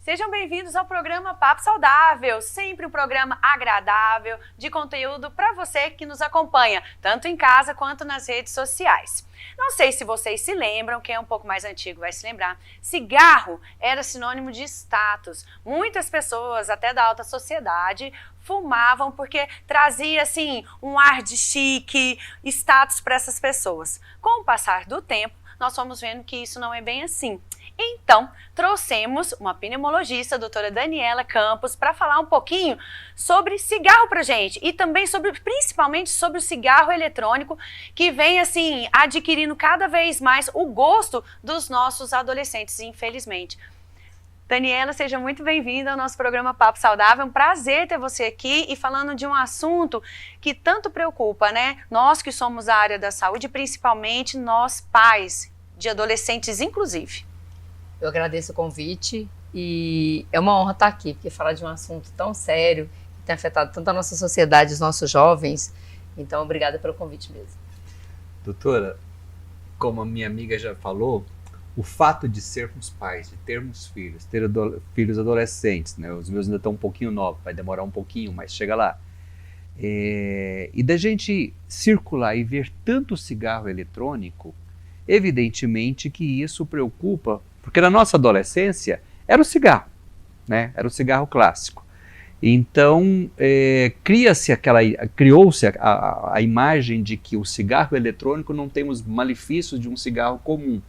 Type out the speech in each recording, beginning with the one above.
Sejam bem-vindos ao programa Papo Saudável, sempre um programa agradável de conteúdo para você que nos acompanha, tanto em casa quanto nas redes sociais. Não sei se vocês se lembram, quem é um pouco mais antigo vai se lembrar, cigarro era sinônimo de status. Muitas pessoas, até da alta sociedade, fumavam porque trazia assim um ar de chique, status para essas pessoas. Com o passar do tempo, nós fomos vendo que isso não é bem assim. Então, trouxemos uma pneumologista, a doutora Daniela Campos, para falar um pouquinho sobre cigarro pra gente e também principalmente sobre o cigarro eletrônico, que vem assim adquirindo cada vez mais o gosto dos nossos adolescentes, infelizmente. Daniela, seja muito bem-vinda ao nosso programa Papo Saudável. É um prazer ter você aqui e falando de um assunto que tanto preocupa, né? Nós que somos a área da saúde, principalmente nós pais de adolescentes, inclusive. Eu agradeço o convite e é uma honra estar aqui, porque falar de um assunto tão sério, que tem afetado tanto a nossa sociedade, os nossos jovens, então obrigada pelo convite mesmo. Doutora, como a minha amiga já falou, o fato de sermos pais, de termos filhos, ter filhos adolescentes, né? Os meus ainda estão um pouquinho novos, vai demorar um pouquinho, mas chega lá. E da gente circular e ver tanto cigarro eletrônico, evidentemente que isso preocupa, porque na nossa adolescência era o cigarro, né? Era o cigarro clássico. Então criou-se a imagem de que o cigarro eletrônico não tem os malefícios de um cigarro comum,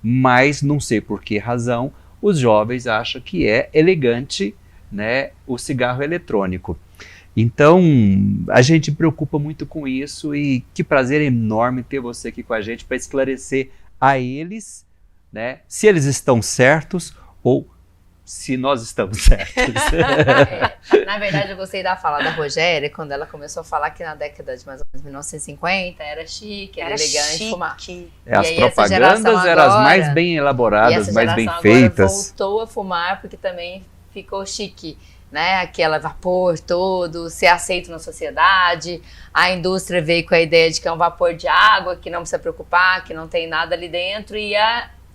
mas não sei por que razão os jovens acham que é elegante, né, o cigarro eletrônico. Então, a gente preocupa muito com isso e que prazer enorme ter você aqui com a gente para esclarecer a eles, né, se eles estão certos ou se nós estamos certos. Na verdade, eu gostei da fala da Rogéria, quando ela começou a falar que na década de mais ou menos 1950 era chique, era elegante chique. Fumar. As propagandas eram as mais bem elaboradas, mais bem feitas. Voltou a fumar porque também ficou chique. Né, aquele vapor todo, ser aceito na sociedade, a indústria veio com a ideia de que é um vapor de água, que não precisa preocupar, que não tem nada ali dentro, e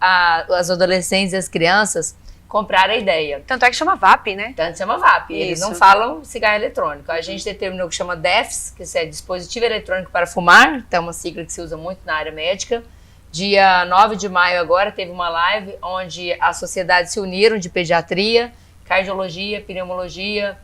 as adolescentes e as crianças compraram a ideia. Tanto é que chama VAP, né? Tanto chama VAP, eles não falam cigarro eletrônico. A gente determinou o que chama DEFs, que é dispositivo eletrônico para fumar, então é uma sigla que se usa muito na área médica. Dia 9 de maio agora teve uma live onde as sociedades se uniram de pediatria, cardiologia, pneumologia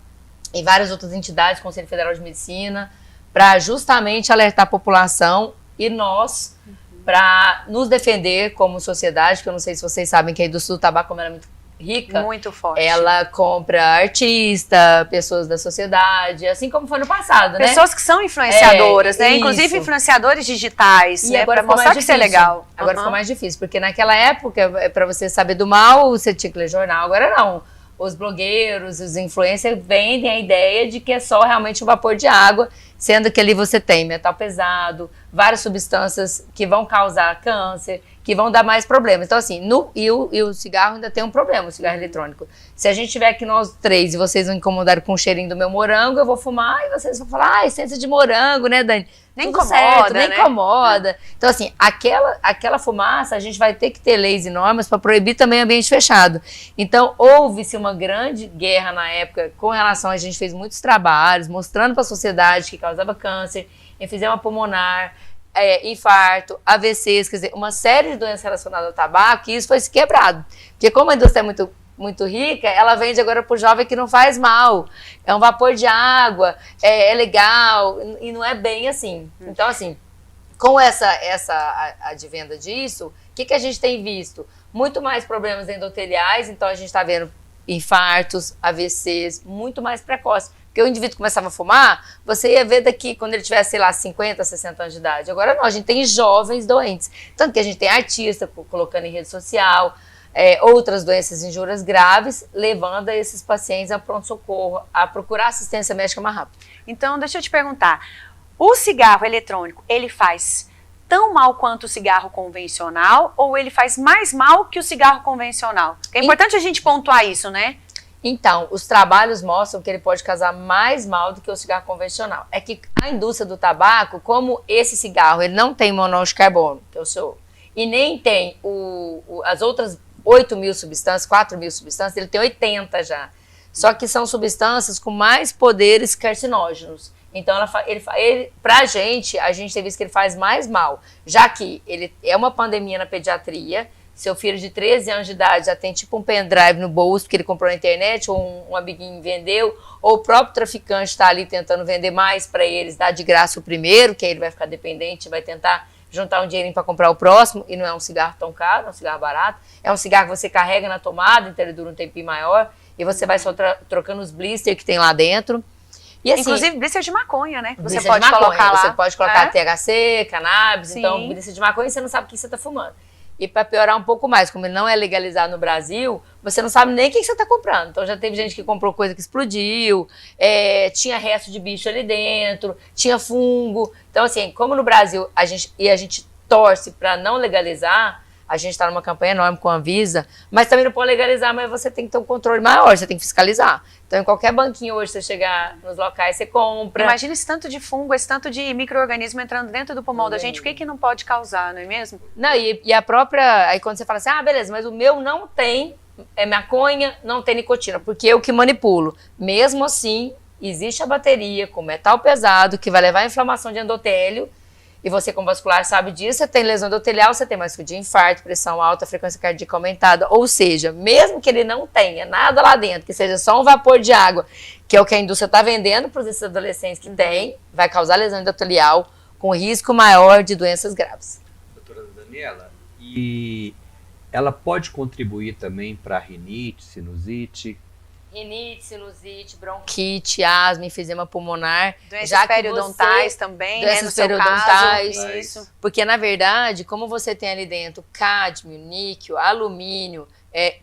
e várias outras entidades, Conselho Federal de Medicina, para justamente alertar a população e nós, para nos defender como sociedade, que eu não sei se vocês sabem que a indústria do tabaco, como ela é muito rica, muito forte. Ela compra artista, pessoas da sociedade, assim como foi no passado, né? Pessoas que são influenciadoras, né? Inclusive influenciadores digitais, e né? Para mostrar que isso é legal. Agora ficou mais difícil, porque naquela época, para você saber do mal, você tinha que ler jornal, agora não. Os blogueiros, os influencers vendem a ideia de que é só realmente um vapor de água, sendo que ali você tem metal pesado, várias substâncias que vão causar câncer, que vão dar mais problemas. Então, assim, e o cigarro ainda tem um problema, o cigarro eletrônico. Se a gente tiver aqui nós três e vocês não incomodarem com o cheirinho do meu morango, eu vou fumar e vocês vão falar, essência de morango, né, Dani? Nem incomoda, nem incomoda. Então, assim, aquela fumaça, a gente vai ter que ter leis e normas para proibir também ambiente fechado. Então, houve-se uma grande guerra na época com relação a gente fez muitos trabalhos, mostrando para a sociedade que causava câncer, enfisema pulmonar, infarto, AVCs, quer dizer, uma série de doenças relacionadas ao tabaco, e isso foi se quebrado. Porque como a indústria é muito rica, ela vende agora para o jovem que não faz mal. É um vapor de água, é legal, e não é bem assim. Então, assim, com essa advenda disso, o que a gente tem visto? Muito mais problemas endoteliais, então a gente está vendo infartos, AVCs, muito mais precoces. Porque o indivíduo começava a fumar, você ia ver daqui, quando ele tivesse, sei lá, 50, 60 anos de idade. Agora não, a gente tem jovens doentes. Tanto que a gente tem artista colocando em rede social, outras doenças injúrias graves, levando a esses pacientes a pronto-socorro, a procurar assistência médica mais rápido. Então, deixa eu te perguntar, o cigarro eletrônico, ele faz tão mal quanto o cigarro convencional ou ele faz mais mal que o cigarro convencional? É importante a gente pontuar isso, né? Então, os trabalhos mostram que ele pode causar mais mal do que o cigarro convencional. É que a indústria do tabaco, como esse cigarro, ele não tem monóxido de carbono, que eu sou, e nem tem as outras 8.000 substâncias, 4.000 substâncias, ele tem 80 já. Só que são substâncias com mais poderes carcinógenos. Então, pra gente, a gente tem visto que ele faz mais mal, já que ele é uma pandemia na pediatria. Seu filho de 13 anos de idade já tem tipo um pendrive no bolso que ele comprou na internet, ou um amiguinho vendeu, ou o próprio traficante está ali tentando vender mais para eles, dar de graça o primeiro, que aí ele vai ficar dependente, vai tentar juntar um dinheirinho para comprar o próximo, e não é um cigarro tão caro, é um cigarro barato, é um cigarro que você carrega na tomada, então ele dura um tempinho maior, e você vai só trocando os blisters que tem lá dentro. E, assim, inclusive blister de maconha, né? Você pode colocar lá. Você pode colocar THC, cannabis, Sim. então blister de maconha você não sabe o que você está fumando. E para piorar um pouco mais, como ele não é legalizado no Brasil, você não sabe nem o que você está comprando. Então já teve gente que comprou coisa que explodiu, tinha resto de bicho ali dentro, tinha fungo. Então assim, como no Brasil a gente torce para não legalizar, a gente está numa campanha enorme com a Anvisa, mas também não pode legalizar, mas você tem que ter um controle maior, você tem que fiscalizar. Então, em qualquer banquinho hoje, você chegar nos locais, você compra. Imagina esse tanto de fungo, esse tanto de micro-organismo entrando dentro do pulmão da gente, o que não pode causar, não é mesmo? Não, e a própria... Aí quando você fala assim, beleza, mas o meu não tem maconha, não tem nicotina, porque eu que manipulo. Mesmo assim, existe a bateria com metal pesado, que vai levar a inflamação de endotélio, e você, como vascular, sabe disso, você tem lesão endotelial, você tem mais risco de infarto, pressão alta, frequência cardíaca aumentada. Ou seja, mesmo que ele não tenha nada lá dentro, que seja só um vapor de água, que é o que a indústria está vendendo para esses adolescentes que tem, vai causar lesão endotelial com risco maior de doenças graves. Doutora Daniela, e ela pode contribuir também para rinite, sinusite? Rinite, sinusite, bronquite, asma, enfisema pulmonar. Doenças periodontais também, né, no seu periodontais. caso. Isso. Porque, na verdade, como você tem ali dentro cádmio, níquel, alumínio,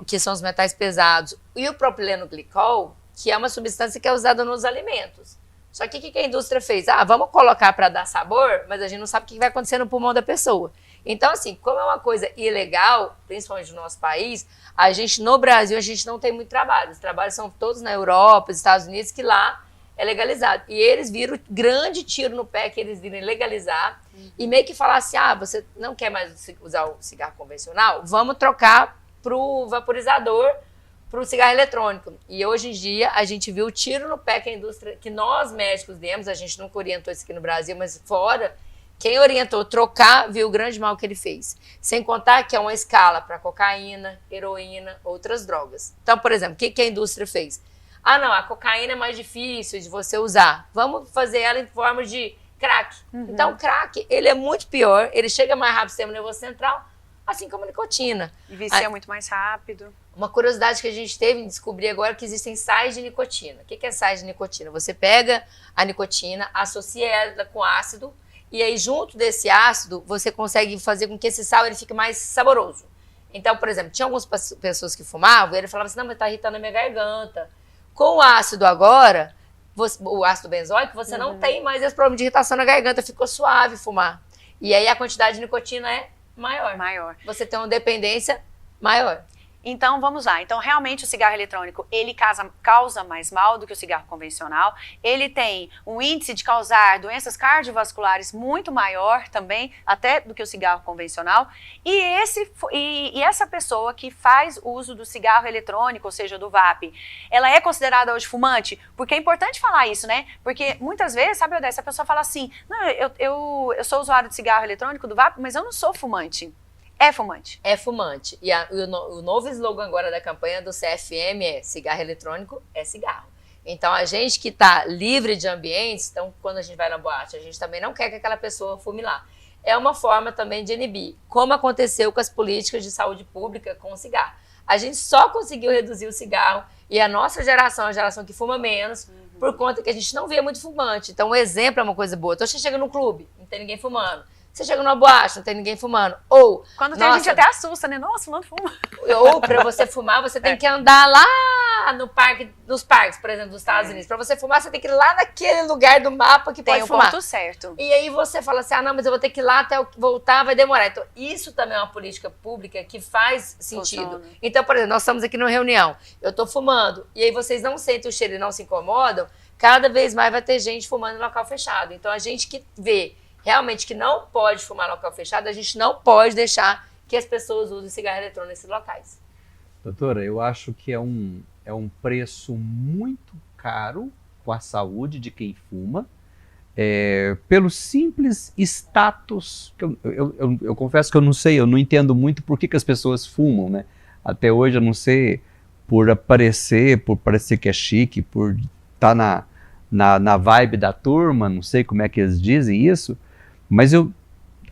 que são os metais pesados, e o propileno glicol, que é uma substância que é usada nos alimentos. Só que o que a indústria fez? Vamos colocar para dar sabor, mas a gente não sabe o que vai acontecer no pulmão da pessoa. Então, assim, como é uma coisa ilegal, principalmente no nosso país, no Brasil, a gente não tem muito trabalho. Os trabalhos são todos na Europa, nos Estados Unidos, que lá é legalizado. E eles viram o grande tiro no pé que eles irem legalizar e meio que falar assim, você não quer mais usar o cigarro convencional? Vamos trocar pro vaporizador, pro cigarro eletrônico. E hoje em dia, a gente viu o tiro no pé que a indústria, que nós médicos demos, a gente nunca orientou isso aqui no Brasil, mas fora... Quem orientou trocar viu o grande mal que ele fez. Sem contar que é uma escala para cocaína, heroína, outras drogas. Então, por exemplo, o que a indústria fez? Não, a cocaína é mais difícil de você usar. Vamos fazer ela em forma de crack. Então, o crack, ele é muito pior, ele chega mais rápido no sistema nervoso central, assim como a nicotina. E vicia muito mais rápido. Uma curiosidade que a gente teve em descobrir agora é que existem sais de nicotina. O que é sais de nicotina? Você pega a nicotina, associa ela com ácido, e aí, junto desse ácido, você consegue fazer com que esse sal ele fique mais saboroso. Então, por exemplo, tinha algumas pessoas que fumavam e ele falava assim, não, mas tá irritando a minha garganta. Com o ácido agora, o ácido benzoico, você não tem mais esse problema de irritação na garganta, ficou suave fumar. E aí a quantidade de nicotina é maior. Você tem uma dependência maior. Então, vamos lá. Então, realmente, o cigarro eletrônico, ele causa mais mal do que o cigarro convencional. Ele tem um índice de causar doenças cardiovasculares muito maior também, até do que o cigarro convencional. E essa pessoa que faz uso do cigarro eletrônico, ou seja, do vape, ela é considerada hoje fumante? Porque é importante falar isso, né? Porque muitas vezes, sabe, Odessa, a pessoa fala assim, não, eu sou usuário de cigarro eletrônico, do vape, mas eu não sou fumante. É fumante. É fumante. E o novo slogan agora da campanha do CFM é cigarro eletrônico é cigarro. Então, a gente que está livre de ambientes, então, quando a gente vai na boate, a gente também não quer que aquela pessoa fume lá. É uma forma também de inibir, como aconteceu com as políticas de saúde pública com o cigarro. A gente só conseguiu reduzir o cigarro e a nossa geração é a geração que fuma menos, por conta que a gente não vê muito fumante. Então, o exemplo é uma coisa boa. Então, você chega num clube, não tem ninguém fumando. Você chega numa boate, não tem ninguém fumando. Ou, quando tem gente até assusta, né? Nossa, fulano fuma. Ou pra você fumar, você tem que andar lá no parque, nos parques, por exemplo, dos Estados Unidos. Pra você fumar, você tem que ir lá naquele lugar do mapa que pode fumar. Tem o ponto certo. E aí você fala assim, não, mas eu vou ter que ir lá até voltar, vai demorar. Então, isso também é uma política pública que faz sentido. Funciona. Então, por exemplo, nós estamos aqui numa reunião, eu tô fumando, e aí vocês não sentem o cheiro e não se incomodam, cada vez mais vai ter gente fumando em local fechado. Então, a gente que vê realmente que não pode fumar em local fechado, a gente não pode deixar que as pessoas usem cigarro eletrônico nesses locais. Doutora, eu acho que é um preço muito caro com a saúde de quem fuma, pelo simples status, que eu confesso que eu não sei, eu não entendo muito por que as pessoas fumam, né? Até hoje eu não sei, por parecer que é chique, por estar na vibe da turma, não sei como é que eles dizem isso, mas eu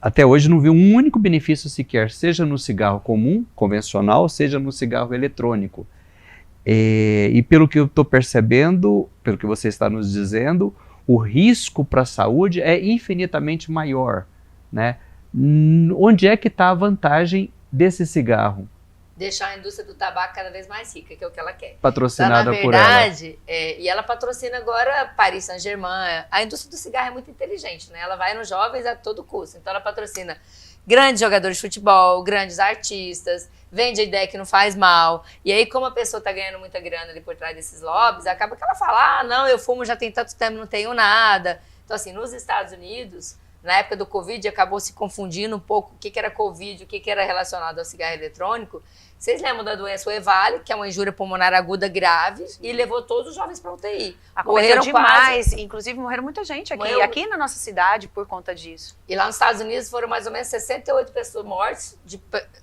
até hoje não vi um único benefício sequer, seja no cigarro comum, convencional, seja no cigarro eletrônico. E pelo que eu estou percebendo, pelo que você está nos dizendo, o risco para a saúde é infinitamente maior, né? Onde é que está a vantagem desse cigarro? Deixar a indústria do tabaco cada vez mais rica, que é o que ela quer. Patrocinada então, por ela. Na verdade, e ela patrocina agora Paris Saint-Germain. A indústria do cigarro é muito inteligente, né? Ela vai nos jovens a todo custo. Então ela patrocina grandes jogadores de futebol, grandes artistas, vende a ideia que não faz mal. E aí, como a pessoa está ganhando muita grana ali por trás desses lobbies, acaba que ela fala, não, eu fumo já tem tanto tempo, não tenho nada. Então, assim, nos Estados Unidos, na época do Covid, acabou se confundindo um pouco o que era Covid, o que era relacionado ao cigarro eletrônico. Vocês lembram da doença EVALI, que é uma injúria pulmonar aguda grave, e levou todos os jovens para UTI. Acometeu demais, inclusive morreram muita gente aqui na nossa cidade por conta disso. E lá nos Estados Unidos foram mais ou menos 68 pessoas mortas,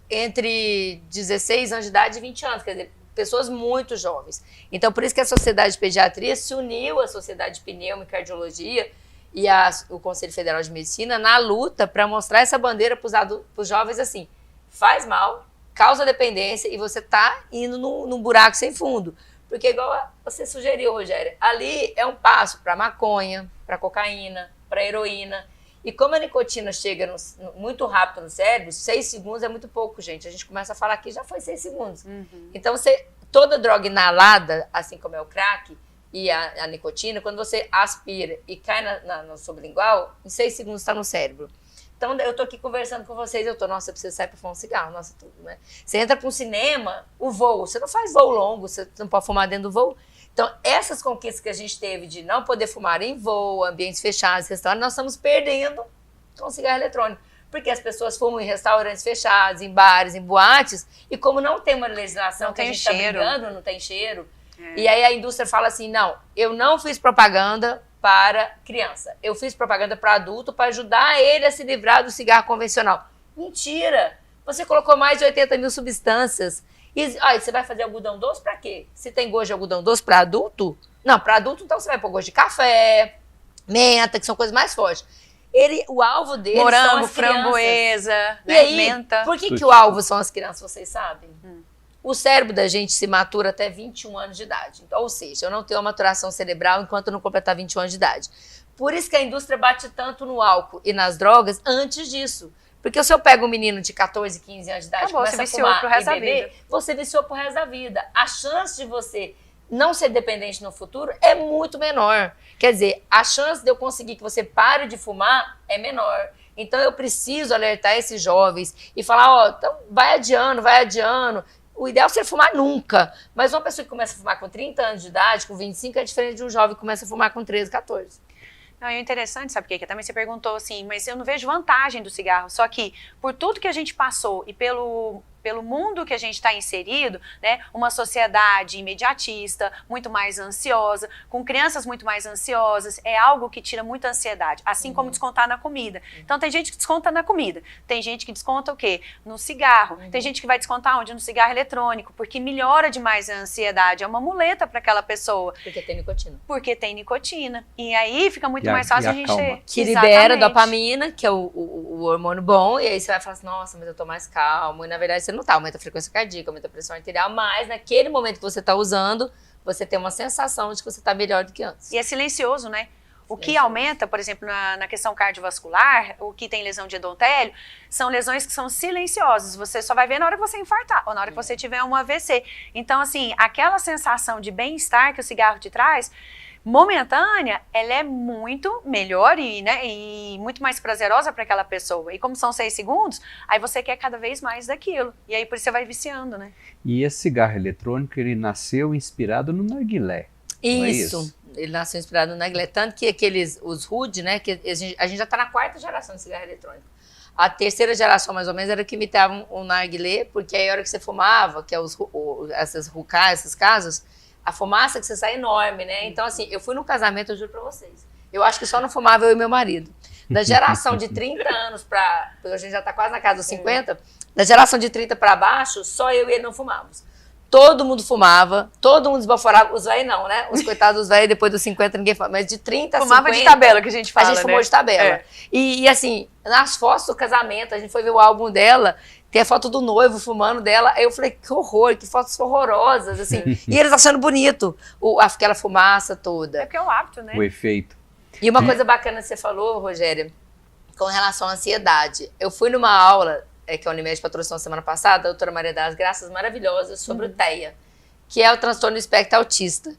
entre 16 anos de idade e 20 anos, quer dizer, pessoas muito jovens. Então, por isso que a Sociedade de Pediatria se uniu à Sociedade de Pneuma e Cardiologia e o Conselho Federal de Medicina na luta para mostrar essa bandeira para os jovens assim, faz mal, causa dependência e você tá indo num buraco sem fundo. Porque igual você sugeriu, Rogério, ali é um passo para maconha, para cocaína, para heroína. E como a nicotina chega muito rápido no cérebro, 6 segundos é muito pouco, gente. A gente começa a falar aqui, já foi 6 segundos. Uhum. Então, toda droga inalada, assim como é o crack e a nicotina, quando você aspira e cai no sublingual, em 6 segundos está no cérebro. Então, eu tô aqui conversando com vocês, eu preciso sair para fumar um cigarro, nossa, tudo, né? Você entra para um cinema, o voo, você não faz voo longo, você não pode fumar dentro do voo. Então, essas conquistas que a gente teve de não poder fumar em voo, ambientes fechados, restaurantes, nós estamos perdendo com o cigarro eletrônico. Porque as pessoas fumam em restaurantes fechados, em bares, em boates, e como não tem uma legislação que a gente está brigando, não tem cheiro, e aí a indústria fala assim, não, eu não fiz propaganda para criança. Eu fiz propaganda para adulto para ajudar ele a se livrar do cigarro convencional. Mentira! Você colocou mais de 80 mil substâncias. E você vai fazer algodão doce para quê? Se tem gosto de algodão doce para adulto? Não, para adulto então você vai pôr gosto de café, menta, que são coisas mais fortes. O alvo dele são morango, as crianças. Framboesa, e aí, menta. Por que o alvo são as crianças, vocês sabem? O cérebro da gente se matura até 21 anos de idade. Então, ou seja, eu não tenho uma maturação cerebral enquanto eu não completar 21 anos de idade. Por isso que a indústria bate tanto no álcool e nas drogas antes disso. Porque se eu pego um menino de 14, 15 anos de idade e começa a fumar e beber, você viciou pro resto da vida. A chance de você não ser dependente no futuro é muito menor. Quer dizer, a chance de eu conseguir que você pare de fumar é menor. Então, eu preciso alertar esses jovens e falar, então vai adiando. O ideal seria fumar nunca. Mas uma pessoa que começa a fumar com 30 anos de idade, com 25, é diferente de um jovem que começa a fumar com 13, 14. Não, é interessante, sabe por quê? Que também você perguntou assim, mas eu não vejo vantagem do cigarro. Só que por tudo que a gente passou e pelo mundo que a gente está inserido, né, uma sociedade imediatista, muito mais ansiosa, com crianças muito mais ansiosas, é algo que tira muita ansiedade, assim como descontar na comida. Então tem gente que desconta na comida, tem gente que desconta o quê? No cigarro, tem gente que vai descontar onde? No cigarro eletrônico, porque melhora demais a ansiedade, é uma muleta para aquela pessoa. Porque tem nicotina. Porque tem nicotina. E aí fica muito mais fácil a gente ter... Que libera dopamina, que é o hormônio bom, e aí você vai falar assim, nossa, mas eu tô mais calmo, e na verdade você não tá, aumenta a frequência cardíaca, aumenta a pressão arterial, mas naquele momento que você está usando, você tem uma sensação de que você está melhor do que antes. E é silencioso, né? O que aumenta, por exemplo, na questão cardiovascular, o que tem lesão de endotélio, são lesões que são silenciosas. Você só vai ver na hora que você infartar ou na hora que você tiver um AVC. Então, assim, aquela sensação de bem-estar que o cigarro te traz, momentânea, ela é muito melhor e muito mais prazerosa para aquela pessoa. E como são 6 segundos, aí você quer cada vez mais daquilo. E aí por isso você vai viciando, né? E esse cigarro eletrônico, ele nasceu inspirado no narguilé. Isso. Ele nasceu inspirado no narguilé. Tanto que os HUD, né, que a gente já está na 4ª geração de cigarro eletrônico. A 3ª geração, mais ou menos, era que imitavam o narguilé, porque aí a hora que você fumava, que é essas rucás, esses casos, a fumaça que você sai é enorme, né? Então, assim, eu fui num casamento, eu juro pra vocês. Eu acho que só não fumava eu e meu marido. Da geração de 30 anos pra... Porque a gente já tá quase na casa dos 50. Da geração de 30 pra baixo, só eu e ele não fumávamos. Todo mundo fumava, todo mundo esbaforava. Os velhos não, né? Os coitados dos velhos, depois dos 50, ninguém fuma. Mas de 30 a 50... Fumava de tabela, que a gente fala, a gente fumou de tabela. É. E, assim, nas fotos do casamento, a gente foi ver o álbum dela... Tem a foto do noivo fumando dela. Aí eu falei, que horror, que fotos horrorosas, assim. E eles achando bonito aquela fumaça toda. É porque é o hábito, né? O efeito. E uma coisa bacana que você falou, Rogéria, com relação à ansiedade. Eu fui numa aula que a Unimed patrocinou semana passada, a doutora Maria das Graças, maravilhosa, sobre o TEA, que é o transtorno do espectro autista.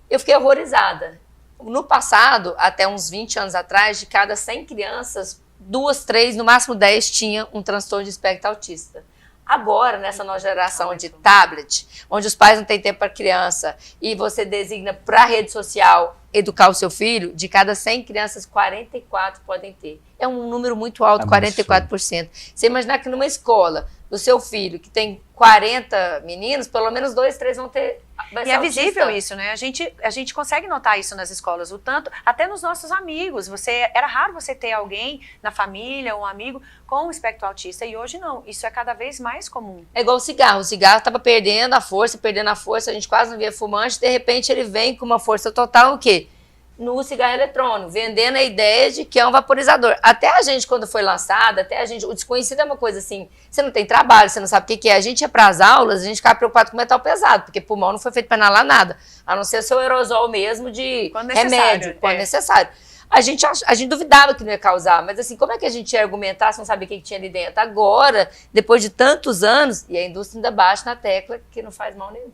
Eu fiquei horrorizada. No passado, até uns 20 anos atrás, de cada 100 crianças, 2, 3, no máximo 10 tinha um transtorno de espectro autista. Agora, nessa nova geração de tablet, onde os pais não têm tempo para criança e você designa para a rede social educar o seu filho, de cada 100 crianças, 44 podem ter. É um número muito alto, 44%. Você imaginar que numa escola do seu filho, que tem 40 meninos, pelo menos 2, 3 vão ter... E é visível isso, né? A gente consegue notar isso nas escolas, o tanto, até nos nossos amigos. Era raro você ter alguém na família, um amigo com espectro autista, e hoje não. Isso é cada vez mais comum. É igual o cigarro estava perdendo a força, a gente quase não via fumante, de repente ele vem com uma força total, o quê? No cigarro eletrônico, vendendo a ideia de que é um vaporizador. Até a gente, quando foi lançado, o desconhecido é uma coisa assim, você não tem trabalho, você não sabe o que é. A gente ia para as aulas, a gente ficava preocupado com metal pesado, porque pulmão não foi feito para inalar nada, a não ser seu aerosol mesmo de remédio, quando necessário. A gente duvidava que não ia causar, mas assim, como é que a gente ia argumentar se não sabia o que tinha ali dentro? Agora, depois de tantos anos, e a indústria ainda bate na tecla que não faz mal nenhum.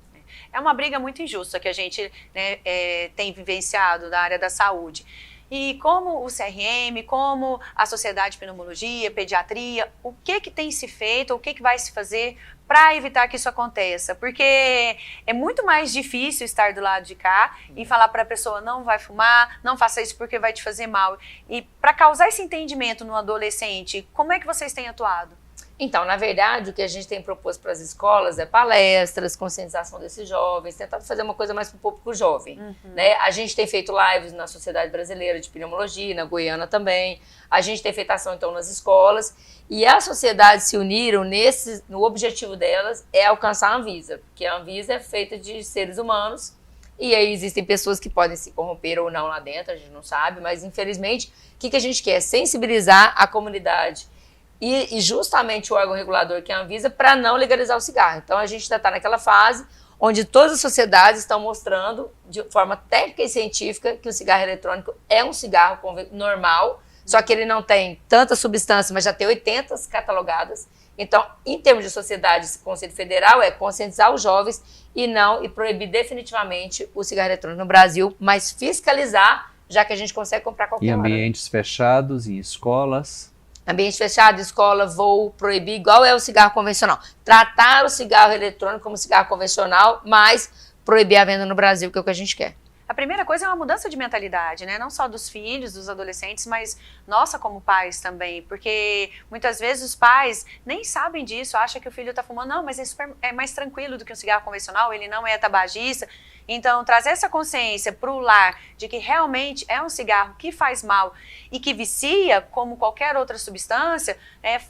É uma briga muito injusta que a gente, né, tem vivenciado na área da saúde. E como o CRM, como a Sociedade de Pneumologia, Pediatria, o que tem se feito, o que vai se fazer para evitar que isso aconteça? Porque é muito mais difícil estar do lado de cá e falar para a pessoa, não vai fumar, não faça isso porque vai te fazer mal. E para causar esse entendimento no adolescente, como é que vocês têm atuado? Então, na verdade, o que a gente tem proposto para as escolas é palestras, conscientização desses jovens, tentado fazer uma coisa mais para o público jovem. Né? A gente tem feito lives na Sociedade Brasileira de Pneumologia, na Goiânia também. A gente tem feito ação, então, nas escolas. E as sociedades se uniram no objetivo delas é alcançar a Anvisa, porque a Anvisa é feita de seres humanos e aí existem pessoas que podem se corromper ou não lá dentro, a gente não sabe, mas, infelizmente, o que a gente quer? Sensibilizar a comunidade e justamente o órgão regulador, que é a Anvisa, para não legalizar o cigarro. Então, a gente ainda está naquela fase onde todas as sociedades estão mostrando, de forma técnica e científica, que o cigarro eletrônico é um cigarro normal, só que ele não tem tanta substância, mas já tem 80 catalogadas. Então, em termos de sociedade, o Conselho Federal é conscientizar os jovens e proibir definitivamente o cigarro eletrônico no Brasil, mas fiscalizar, já que a gente consegue comprar qualquer hora. Em ambientes fechados, em escolas... Ambiente fechado, escola, voo, proibir, igual é o cigarro convencional. Tratar o cigarro eletrônico como cigarro convencional, mas proibir a venda no Brasil, que é o que a gente quer. A primeira coisa é uma mudança de mentalidade, né? Não só dos filhos, dos adolescentes, mas nossa como pais também. Porque muitas vezes os pais nem sabem disso, acham que o filho está fumando. Não, mas é mais tranquilo do que um cigarro convencional, ele não é tabagista. Então, trazer essa consciência para o lar de que realmente é um cigarro que faz mal e que vicia, como qualquer outra substância,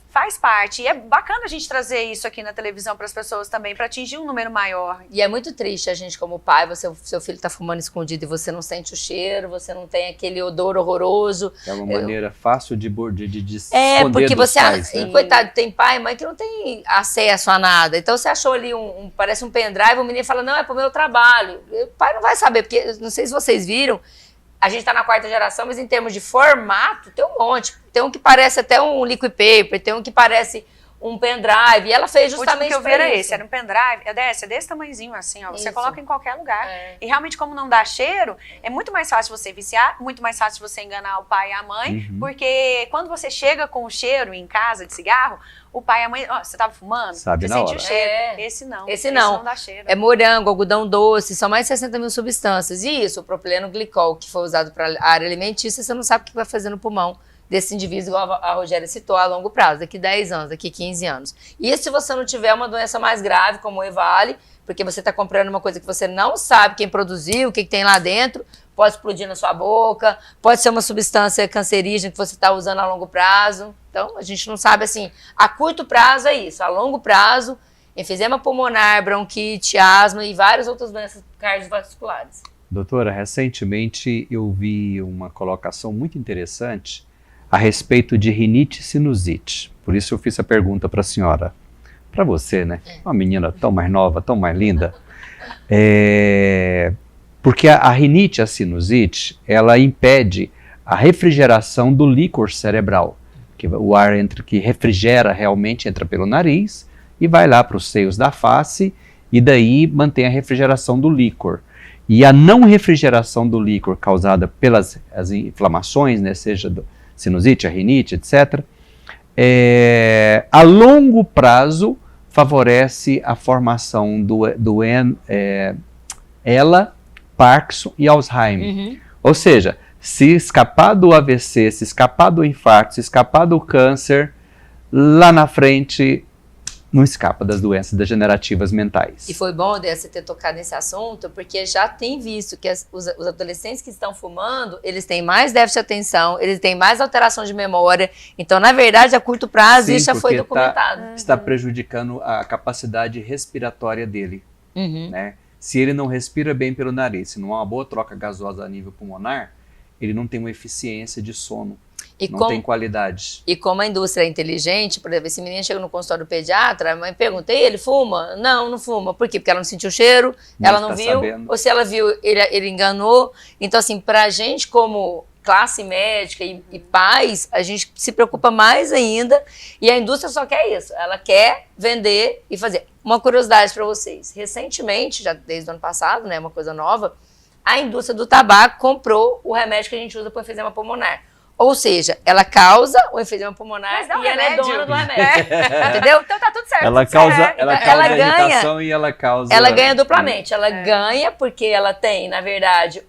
faz parte. E é bacana a gente trazer isso aqui na televisão para as pessoas também, para atingir um número maior. E é muito triste a gente, como pai, seu filho está fumando escondido e você não sente o cheiro, você não tem aquele odor horroroso. É uma maneira fácil de esconder porque dos você, pais, né? E, coitado, tem pai e mãe que não tem acesso a nada. Então você achou ali parece um pendrive, o menino fala, não, é pro meu trabalho. O pai não vai saber, porque não sei se vocês viram, a gente tá na 4ª geração, mas em termos de formato, tem um monte. Tem um que parece até um liquid paper, tem um que parece um pendrive, e ela fez justamente que eu vi era esse, era um pendrive, é desse tamanhozinho assim, ó, você Isso. coloca em qualquer lugar. E realmente, como não dá cheiro, é muito mais fácil você viciar, muito mais fácil você enganar o pai e a mãe, porque quando você chega com o cheiro em casa de cigarro, o pai e a mãe, ó, você tava fumando? Sabe você na sentiu hora. o cheiro. É. Esse não dá cheiro. É morango, algodão doce, são mais de 60 mil substâncias. E isso, o propileno glicol, que foi usado para a área alimentícia, você não sabe o que vai fazer no pulmão desse indivíduo, igual a Rogéria citou, a longo prazo, daqui 10 anos, daqui 15 anos. E se você não tiver uma doença mais grave, como o EVALI, porque você está comprando uma coisa que você não sabe quem produziu, o que tem lá dentro, pode explodir na sua boca, pode ser uma substância cancerígena que você está usando a longo prazo. Então, a gente não sabe, assim, a curto prazo é isso, a longo prazo, enfisema pulmonar, bronquite, asma e várias outras doenças cardiovasculares. Doutora, recentemente eu vi uma colocação muito interessante a respeito de rinite e sinusite. Por isso eu fiz a pergunta para a senhora. Para você, né? Uma menina tão mais nova, tão mais linda. Porque a rinite e a sinusite, ela impede a refrigeração do líquor cerebral. Que o ar que refrigera realmente entra pelo nariz e vai lá para os seios da face e daí mantém a refrigeração do líquor. E a não refrigeração do líquor causada pelas as inflamações, né, seja do sinusite, a rinite, etc., a longo prazo favorece a formação do ELA, Parkinson e Alzheimer. Ou seja, se escapar do AVC, se escapar do infarto, se escapar do câncer, lá na frente não escapa das doenças degenerativas mentais. E foi bom você ter tocado nesse assunto, porque já tem visto que os adolescentes que estão fumando, eles têm mais déficit de atenção, eles têm mais alteração de memória. Então, na verdade, a curto prazo, Sim, isso já foi documentado. Está prejudicando a capacidade respiratória dele. Né? Se ele não respira bem pelo nariz, se não há uma boa troca gasosa a nível pulmonar, ele não tem uma eficiência de sono. Não tem qualidade. E como a indústria é inteligente, por exemplo, esse menino chega no consultório do pediatra, a mãe pergunta, e ele fuma? Não, não fuma. Por quê? Porque ela não sentiu o cheiro, ela não viu, sabendo. Ou se ela viu, ele enganou. Então, assim, pra gente como classe médica e pais, a gente se preocupa mais ainda, e a indústria só quer isso, ela quer vender e fazer. Uma curiosidade para vocês, recentemente, já desde o ano passado, né, uma coisa nova, a indústria do tabaco comprou o remédio que a gente usa para enfisema pulmonar. Ou seja, ela causa o enfisema pulmonar e ela é dona do remédio. Entendeu? Então tá tudo certo. Ela causa a irritação e ela causa... Ela ganha duplamente. Ela ganha porque ela tem, na verdade,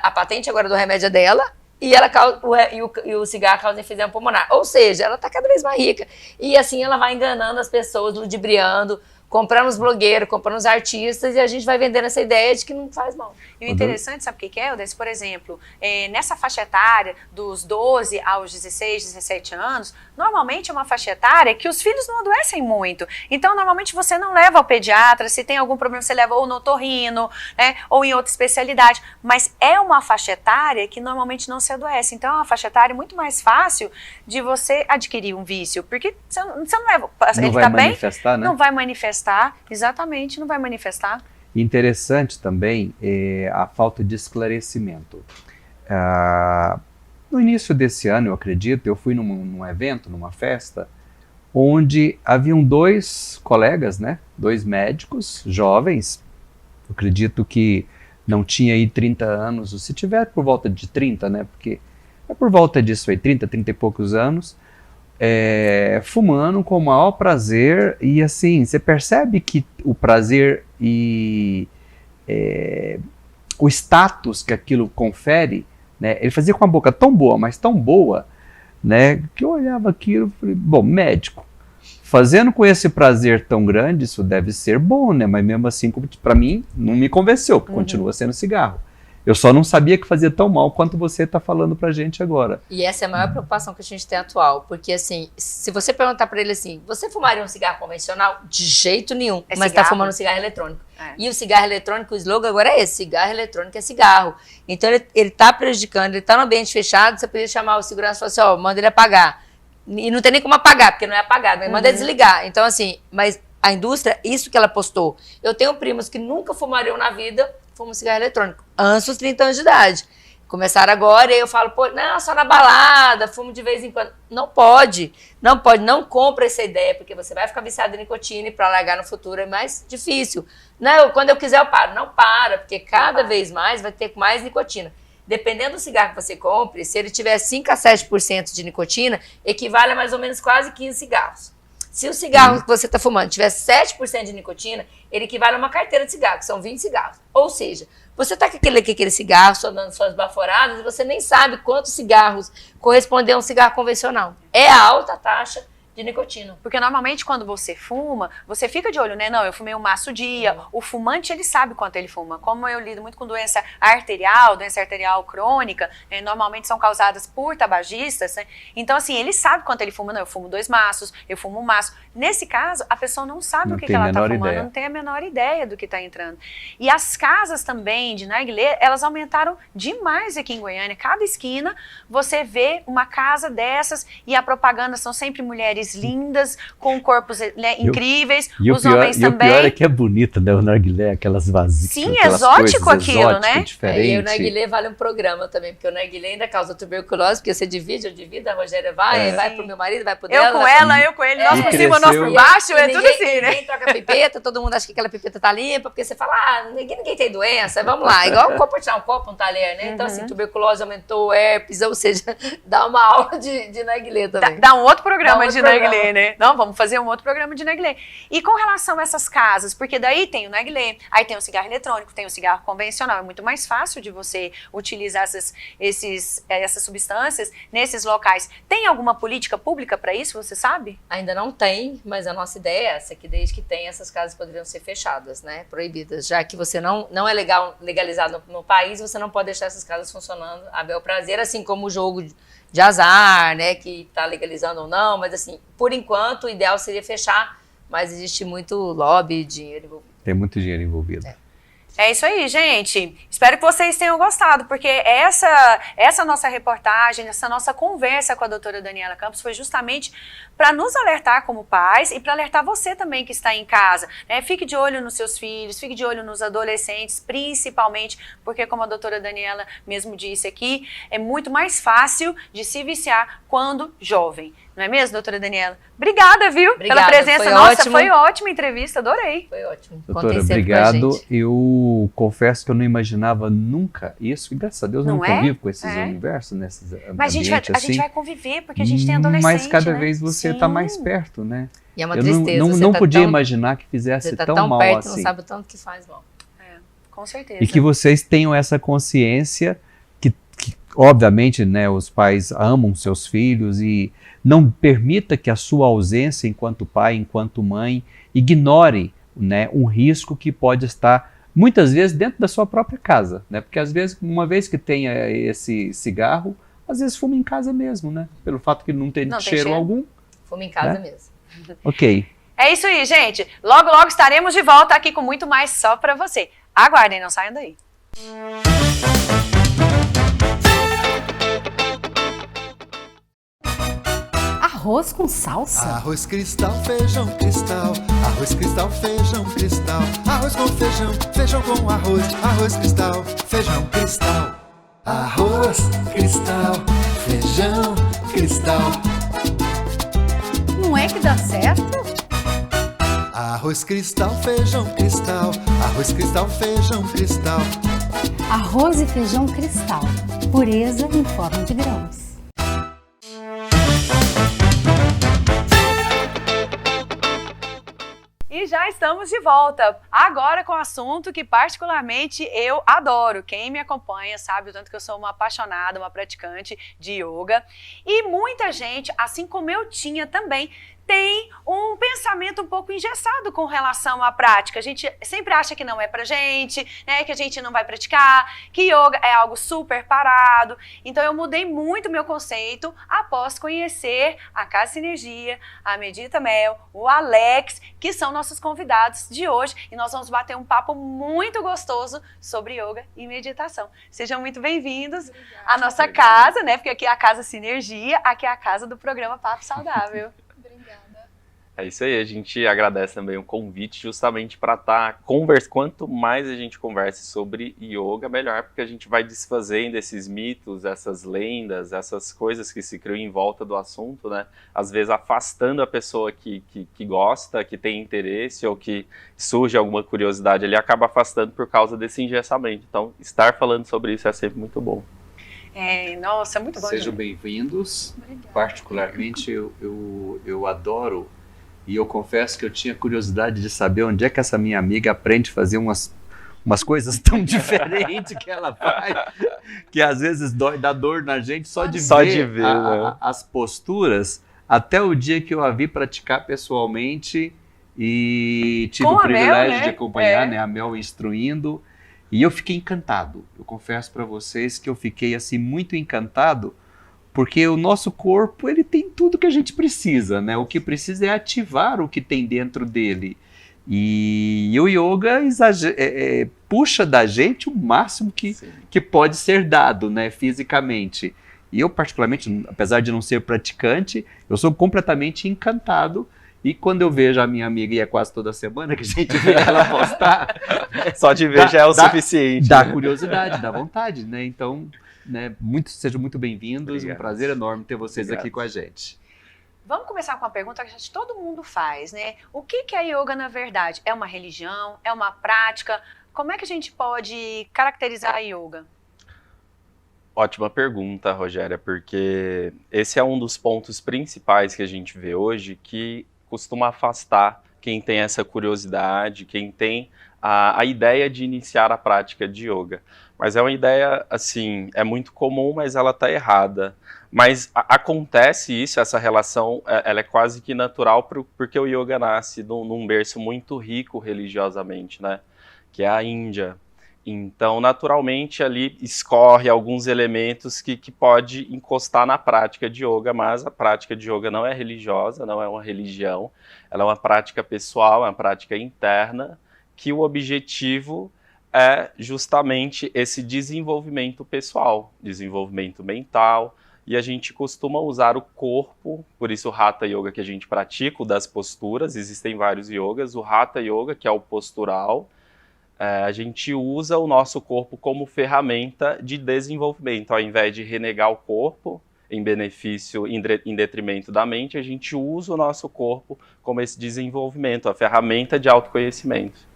a patente agora do remédio é dela e ela causa, e o cigarro causa enfisema pulmonar. Ou seja, ela tá cada vez mais rica. E assim ela vai enganando as pessoas, ludibriando, comprando os blogueiros, comprando os artistas, e a gente vai vendendo essa ideia de que não faz mal. E o interessante, sabe o que é, Eudêncio? Por exemplo, nessa faixa etária dos 12 aos 16, 17 anos, normalmente é uma faixa etária que os filhos não adoecem muito. Então, normalmente você não leva ao pediatra, se tem algum problema você leva ou no otorrino, né, ou em outra especialidade. Mas é uma faixa etária que normalmente não se adoece. Então, é uma faixa etária muito mais fácil de você adquirir um vício. Porque você não leva... Não vai manifestar, né? Não vai manifestar, exatamente, não vai manifestar. Interessante também a falta de esclarecimento. No início desse ano, eu acredito, eu fui num evento, numa festa, onde haviam 2 colegas, né, 2 médicos jovens, eu acredito que não tinha aí 30 anos, se tiver por volta de 30, né, porque é por volta disso aí, 30 e poucos anos, fumando com o maior prazer, e assim, você percebe que o prazer e o status que aquilo confere, né, ele fazia com a boca tão boa, mas tão boa, né, que eu olhava aquilo e falei, bom, médico, fazendo com esse prazer tão grande, isso deve ser bom, né, mas mesmo assim, para mim, não me convenceu, porque continua sendo cigarro. Eu só não sabia que fazia tão mal quanto você está falando pra gente agora. E essa é a maior preocupação que a gente tem atual. Porque, assim, se você perguntar pra ele assim, você fumaria um cigarro convencional? De jeito nenhum. Mas está fumando um cigarro eletrônico. E o cigarro eletrônico, o slogan agora é esse, cigarro eletrônico é cigarro. Então, ele tá prejudicando, ele tá no ambiente fechado, você poderia chamar o segurança e falar assim, ó, manda ele apagar. E não tem nem como apagar, porque não é apagado, mas manda ele desligar. Então, assim, mas a indústria, isso que ela postou. Eu tenho primos que nunca fumariam na vida, fuma um cigarro eletrônico, antes dos 30 anos de idade. Começaram agora e eu falo, pô, não, só na balada, fumo de vez em quando. Não pode, não compra essa ideia, porque você vai ficar viciado em nicotina e para largar no futuro é mais difícil. Não, quando eu quiser eu paro. Não para, porque cada vez mais vai ter mais nicotina. Dependendo do cigarro que você compre, se ele tiver 5 a 7% de nicotina, equivale a mais ou menos quase 15 cigarros. Se o cigarro que você está fumando tiver 7% de nicotina, ele equivale a uma carteira de cigarro, que são 20 cigarros. Ou seja, você está com aquele cigarro, só dando suas baforadas, e você nem sabe quantos cigarros correspondem a um cigarro convencional. É a alta taxa de nicotina. Porque normalmente quando você fuma, você fica de olho, né? Não, eu fumei um maço dia. O fumante, ele sabe quanto ele fuma. Como eu lido muito com doença arterial crônica, normalmente são causadas por tabagistas, né? Então, assim, ele sabe quanto ele fuma. Não, eu fumo 2 maços, eu fumo um maço. Nesse caso, a pessoa não sabe o que ela está fumando, não tem a menor ideia do que está entrando. E as casas também de narguilé, elas aumentaram demais aqui em Goiânia. Cada esquina, você vê uma casa dessas e a propaganda são sempre mulheres lindas, com corpos incríveis, os homens também. E o pior é que é bonita, né? O narguilé, aquelas vasilhas. Sim, exótico aquilo, né? Diferente. E o narguilé vale um programa também, porque o narguilé ainda causa tuberculose, porque você divide, eu divido, a Rogéria vai pro meu marido, vai pro dela. Eu com ela, eu com ele, nós por cima, nós por baixo, é tudo assim, né? Ninguém troca pipeta, todo mundo acha que aquela pipeta tá limpa, porque você fala, ninguém tem doença, vamos lá. Igual um copo, tirar um copo, um talher, né? Então, assim, tuberculose aumentou, herpes, ou seja, dá uma aula de narguilé também. Dá um outro programa de narguilé, né? Não, vamos fazer um outro programa de narguilé. E com relação a essas casas, porque daí tem o narguilé, aí tem o cigarro eletrônico, tem o cigarro convencional, é muito mais fácil de você utilizar essas substâncias nesses locais. Tem alguma política pública para isso, você sabe? Ainda não tem, mas a nossa ideia é essa, que desde que tem, essas casas poderiam ser fechadas, né? Proibidas, já que você não é legalizado no país, você não pode deixar essas casas funcionando a bel prazer, assim como o jogo de azar, né, que tá legalizando ou não, mas assim, por enquanto o ideal seria fechar, mas existe muito lobby, dinheiro envolvido. Tem muito dinheiro envolvido. É isso aí, gente. Espero que vocês tenham gostado, porque essa nossa reportagem, essa nossa conversa com a doutora Daniela Campos foi justamente para nos alertar como pais e para alertar você também que está em casa, né? Fique de olho nos seus filhos, fique de olho nos adolescentes, principalmente porque, como a doutora Daniela mesmo disse aqui, é muito mais fácil de se viciar quando jovem. Não é mesmo, doutora Daniela? Obrigada, viu? Obrigada, pela presença. foi Nossa, ótimo. foi ótima a entrevista, adorei. Foi ótimo. Doutora, obrigado. Eu confesso que eu não imaginava nunca isso, e graças a Deus eu não convivo com esses universos, nesses ambientes. Mas a gente vai conviver, porque a gente tem adolescente, mas cada né? vez você está mais perto, né? E é uma tristeza. Não podia imaginar que fizesse você tá tão mal perto, assim. Não sabe o tanto que faz mal. Com certeza. E que vocês tenham essa consciência que obviamente, né, os pais amam seus filhos e não permita que a sua ausência enquanto pai, enquanto mãe, ignore, né, um risco que pode estar muitas vezes dentro da sua própria casa, né? Porque às vezes, uma vez que tenha esse cigarro, às vezes fuma em casa mesmo, né? Pelo fato que não tem cheiro algum. Fuma em casa, né? Mesmo. Ok. É isso aí, gente. Logo, logo estaremos de volta aqui com muito mais só pra você. Aguardem, não saiam daí. Arroz com salsa? Arroz cristal, feijão cristal. Arroz cristal, feijão cristal. Arroz com feijão, feijão com arroz. Arroz cristal, feijão cristal. Arroz cristal, feijão cristal. Não é que dá certo? Arroz cristal, feijão cristal. Arroz cristal, feijão cristal. Arroz e feijão cristal. Pureza em forma de grãos. E já estamos de volta, agora com um assunto que particularmente eu adoro. Quem me acompanha sabe o tanto que eu sou uma apaixonada, uma praticante de yoga. E muita gente, assim como eu tinha também, tem um pensamento um pouco engessado com relação à prática. A gente sempre acha que não é pra gente, né, que a gente não vai praticar, que yoga é algo super parado. Então eu mudei muito meu conceito após conhecer a Casa Sinergia, a Medita Mel, o Alex, que são nossos convidados de hoje. E nós vamos bater um papo muito gostoso sobre yoga e meditação. Sejam muito bem-vindos à nossa casa, né, porque aqui é a Casa Sinergia, aqui é a casa do programa Papo Saudável. É isso aí, a gente agradece também o convite justamente para estar conversando. Quanto mais a gente converse sobre yoga, melhor, porque a gente vai desfazendo esses mitos, essas lendas, essas coisas que se criam em volta do assunto, né? Às vezes afastando a pessoa que gosta, que tem interesse ou que surge alguma curiosidade, ele acaba afastando por causa desse engessamento. Então, estar falando sobre isso é sempre muito bom. Nossa, muito bom. Sejam bem-vindos. Particularmente, eu adoro. E eu confesso que eu tinha curiosidade de saber onde é que essa minha amiga aprende a fazer umas coisas tão diferentes que ela faz, que às vezes dá dor na gente só de ver, né? As posturas, até o dia que eu a vi praticar pessoalmente e tive o privilégio de acompanhar, né, a Mel instruindo, e eu fiquei encantado. Eu confesso para vocês que eu fiquei assim muito encantado, porque o nosso corpo, ele tem tudo que a gente precisa, né? O que precisa é ativar o que tem dentro dele. E o yoga puxa da gente o máximo que pode ser dado, né, fisicamente. E eu, particularmente, apesar de não ser praticante, eu sou completamente encantado. E quando eu vejo a minha amiga, e é quase toda semana que a gente vê ela postar... Só de ver já é o suficiente. Dá curiosidade, dá vontade, né? Então... Né, sejam muito bem-vindos, um prazer enorme ter vocês aqui com a gente. Vamos começar com uma pergunta que todo mundo faz, né? O que é yoga na verdade? É uma religião? É uma prática? Como é que a gente pode caracterizar a yoga? Ótima pergunta, Rogéria, porque esse é um dos pontos principais que a gente vê hoje que costuma afastar quem tem essa curiosidade, quem tem a ideia de iniciar a prática de yoga. Mas é uma ideia, assim, é muito comum, mas ela está errada. Mas acontece isso, essa relação, ela é quase que natural, porque o yoga nasce num berço muito rico religiosamente, né? Que é a Índia. Então, naturalmente, ali escorre alguns elementos que pode encostar na prática de yoga, mas a prática de yoga não é religiosa, não é uma religião, ela é uma prática pessoal, é uma prática interna, que o objetivo é justamente esse desenvolvimento pessoal, desenvolvimento mental, e a gente costuma usar o corpo, por isso o Hatha Yoga que a gente pratica, o das posturas, existem vários yogas, o Hatha Yoga, que é o postural, a gente usa o nosso corpo como ferramenta de desenvolvimento, ao invés de renegar o corpo em benefício, em detrimento da mente, a gente usa o nosso corpo como esse desenvolvimento, a ferramenta de autoconhecimento.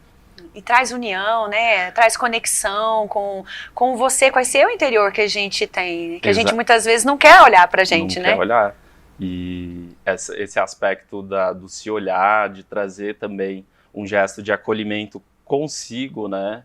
E traz união, né? Traz conexão com você, com esse eu interior que a gente tem, que a gente muitas vezes não quer olhar pra gente, né? Não quer olhar. E esse aspecto do se olhar, de trazer também um gesto de acolhimento consigo, né?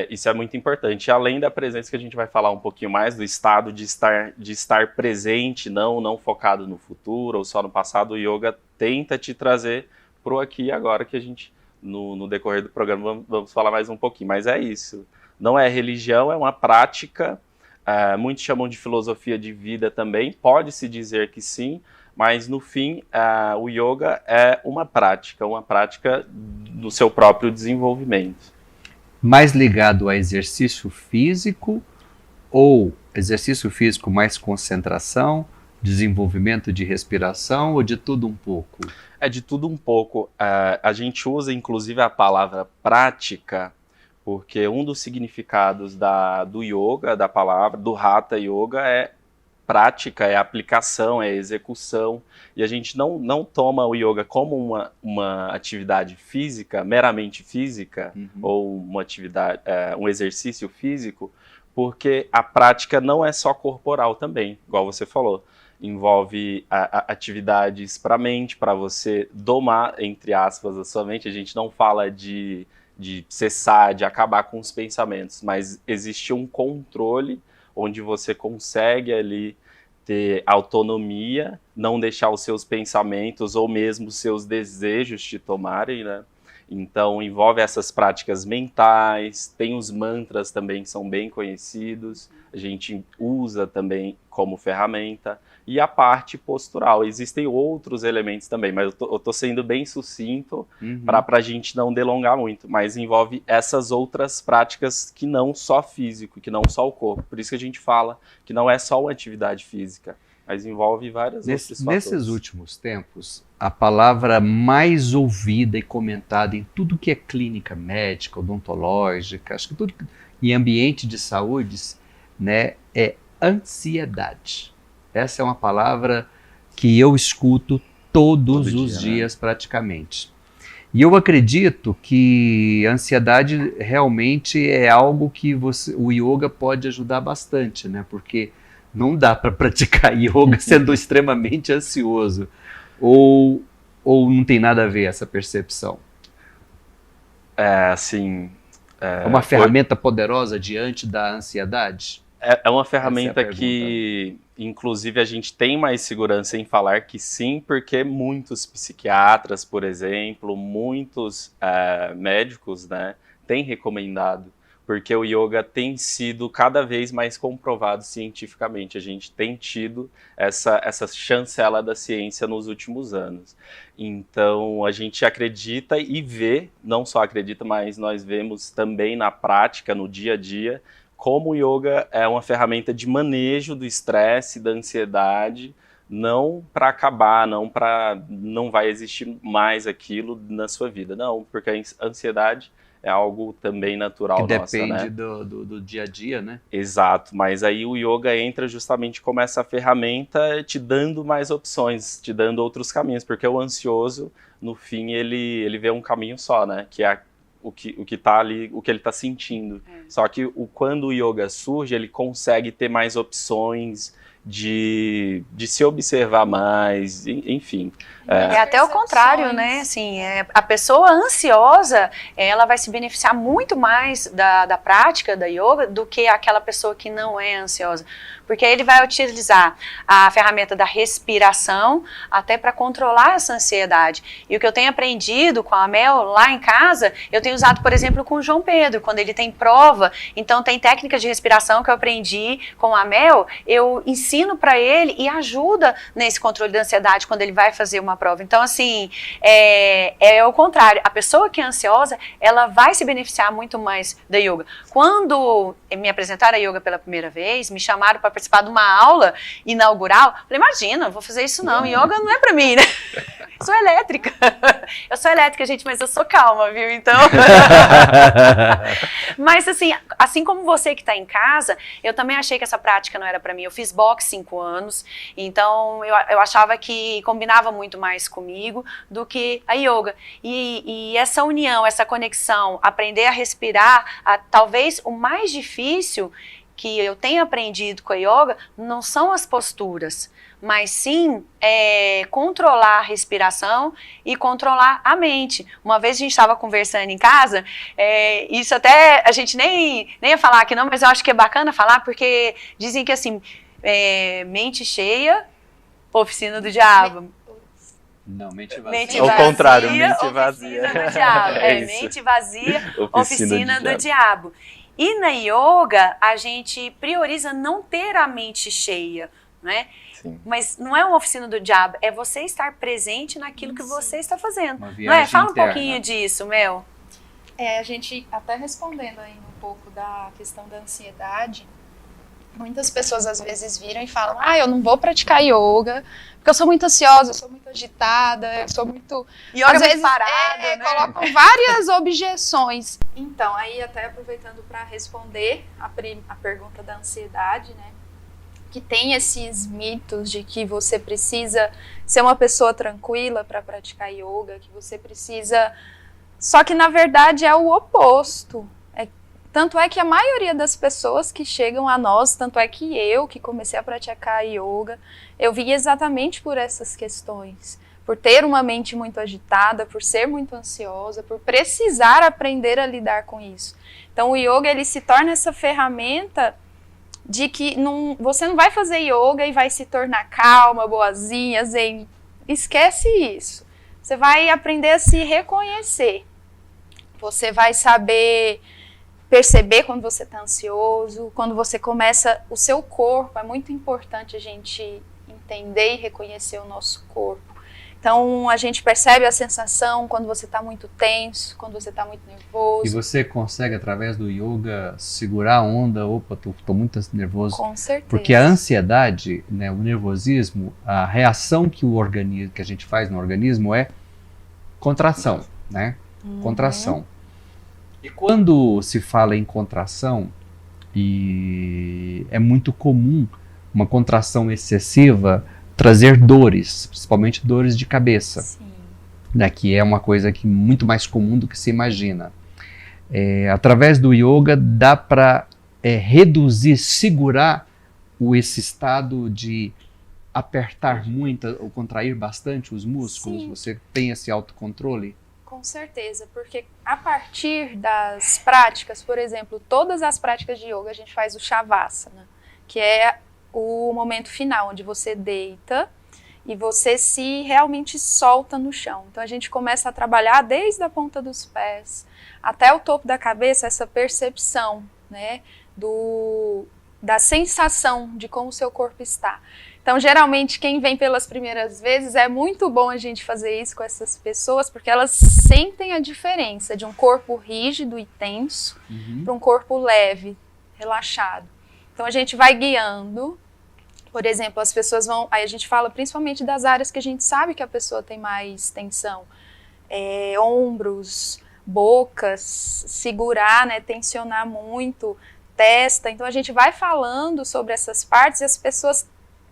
Isso é muito importante. Além da presença que a gente vai falar um pouquinho mais, do estado de estar presente, não focado no futuro ou só no passado, o yoga tenta te trazer pro aqui e agora, que a gente... No decorrer do programa vamos falar mais um pouquinho, mas é isso. Não é religião, é uma prática, muitos chamam de filosofia de vida também, pode-se dizer que sim, mas no fim o yoga é uma prática do seu próprio desenvolvimento. Mais ligado a exercício físico ou exercício físico mais concentração, desenvolvimento de respiração ou de tudo um pouco? É de tudo um pouco. A gente usa, inclusive, a palavra prática, porque um dos significados do yoga, da palavra, do Hatha Yoga, é prática, é aplicação, é execução. E a gente não toma o yoga como uma atividade física, meramente física, ou uma atividade, um exercício físico, porque a prática não é só corporal também, igual você falou. Envolve atividades para a mente, para você domar, entre aspas, a sua mente. A gente não fala de cessar, de acabar com os pensamentos, mas existe um controle onde você consegue ali ter autonomia, não deixar os seus pensamentos ou mesmo os seus desejos te tomarem, né? Então envolve essas práticas mentais, tem os mantras também que são bem conhecidos, a gente usa também como ferramenta, e a parte postural. Existem outros elementos também, mas eu tô sendo bem sucinto para a gente não delongar muito, mas envolve essas outras práticas que não só físico, que não só o corpo. Por isso que a gente fala que não é só uma atividade física, Mas envolve vários outros fatores. Nesses últimos tempos, a palavra mais ouvida e comentada em tudo que é clínica médica, odontológica, acho que tudo em ambiente de saúde, né, é ansiedade. Essa é uma palavra que eu escuto todos os dias, praticamente. E eu acredito que a ansiedade realmente é algo que o yoga pode ajudar bastante, né? Porque não dá para praticar yoga sendo extremamente ansioso. Ou não tem nada a ver essa percepção? Assim... É uma ferramenta poderosa diante da ansiedade? É uma ferramenta que, inclusive, a gente tem mais segurança em falar que sim, porque muitos psiquiatras, por exemplo, muitos médicos, né, têm recomendado, porque o yoga tem sido cada vez mais comprovado cientificamente. A gente tem tido essa chancela da ciência nos últimos anos. Então, a gente acredita e vê, não só acredita, mas nós vemos também na prática, no dia a dia, como o yoga é uma ferramenta de manejo do estresse, da ansiedade, não para acabar, não vai existir mais aquilo na sua vida, não, porque a ansiedade é algo também natural que nossa, depende, né? do dia a dia, né? Exato, mas aí o yoga entra justamente como essa ferramenta te dando mais opções, te dando outros caminhos, porque o ansioso, no fim, ele vê um caminho só, né? Que é o que tá ali, o que ele tá sentindo. Só que quando o yoga surge, ele consegue ter mais opções de se observar mais, enfim. É até o contrário, né? Assim, a pessoa ansiosa, ela vai se beneficiar muito mais da prática da yoga do que aquela pessoa que não é ansiosa. Porque ele vai utilizar a ferramenta da respiração até para controlar essa ansiedade. E o que eu tenho aprendido com a Mel lá em casa, eu tenho usado, por exemplo, com o João Pedro, quando ele tem prova. Então, tem técnicas de respiração que eu aprendi com a Mel, eu ensino para ele e ajuda nesse controle da ansiedade quando ele vai fazer uma prova. Então, assim, é o contrário. A pessoa que é ansiosa, ela vai se beneficiar muito mais da yoga. Quando me apresentaram a yoga pela primeira vez, me chamaram para participar de uma aula inaugural, falei, imagina, não vou fazer isso não, yoga não é pra mim, né? Sou elétrica. Eu sou elétrica, gente, mas eu sou calma, viu? Então... Mas assim como você que tá em casa, eu também achei que essa prática não era pra mim. Eu fiz boxe 5 anos, então eu achava que combinava muito mais comigo do que a yoga. E essa união, essa conexão, aprender a respirar, talvez o mais difícil que eu tenho aprendido com a yoga não são as posturas, mas sim controlar a respiração e controlar a mente. Uma vez a gente estava conversando em casa, isso até a gente nem ia falar aqui não, mas eu acho que é bacana falar, porque dizem que assim, mente cheia, oficina do diabo. Não, mente vazia. Mente Ao vazia, contrário, mente vazia. Oficina do diabo. Mente vazia, oficina do diabo. E na yoga, a gente prioriza não ter a mente cheia, né? Sim. Mas não é uma oficina do diabo, é você estar presente naquilo que você está fazendo. Uma Não é? viagem Fala um interna. pouquinho disso, Mel. A gente, até respondendo aí um pouco da questão da ansiedade, muitas pessoas às vezes viram e falam, eu não vou praticar yoga, porque eu sou muito ansiosa, eu sou muito agitada, eu sou muito... Yoga às é muito vezes parado, né? colocam várias objeções. Então, aí até aproveitando para responder a pergunta da ansiedade, né? Que tem esses mitos de que você precisa ser uma pessoa tranquila para praticar yoga, que você precisa... Só que, na verdade, é o oposto. Tanto é que a maioria das pessoas que chegam a nós, tanto é que eu, que comecei a praticar yoga, eu vim exatamente por essas questões. Por ter uma mente muito agitada, por ser muito ansiosa, por precisar aprender a lidar com isso. Então, o yoga, ele se torna essa ferramenta de que você não vai fazer yoga e vai se tornar calma, boazinha, zen. Esquece isso. Você vai aprender a se reconhecer. Você vai saber perceber quando você está ansioso, quando você começa... O seu corpo, é muito importante a gente entender e reconhecer o nosso corpo. Então, a gente percebe a sensação quando você está muito tenso, quando você está muito nervoso. E você consegue, através do yoga, segurar a onda? Opa, tô muito nervoso. Com certeza. Porque a ansiedade, né, o nervosismo, a reação que a gente faz no organismo é contração, né? Contração. E quando se fala em contração, e é muito comum uma contração excessiva trazer dores, principalmente dores de cabeça. Sim. Né, que é uma coisa que muito mais comum do que se imagina. Através do yoga dá para reduzir, segurar esse estado de apertar muito ou contrair bastante os músculos. Sim. Você tem esse autocontrole? Com certeza, porque a partir das práticas, por exemplo, todas as práticas de yoga a gente faz o Shavasana, que é o momento final, onde você deita e você se realmente solta no chão. Então a gente começa a trabalhar desde a ponta dos pés até o topo da cabeça, essa percepção, né, da sensação de como o seu corpo está. Então geralmente quem vem pelas primeiras vezes, é muito bom a gente fazer isso com essas pessoas, porque elas sentem a diferença de um corpo rígido e tenso para um corpo leve, relaxado. Então a gente vai guiando. Por exemplo, as pessoas vão... Aí a gente fala principalmente das áreas que a gente sabe que a pessoa tem mais tensão. Ombros, bocas, segurar, né, tensionar muito, testa. Então a gente vai falando sobre essas partes e as pessoas...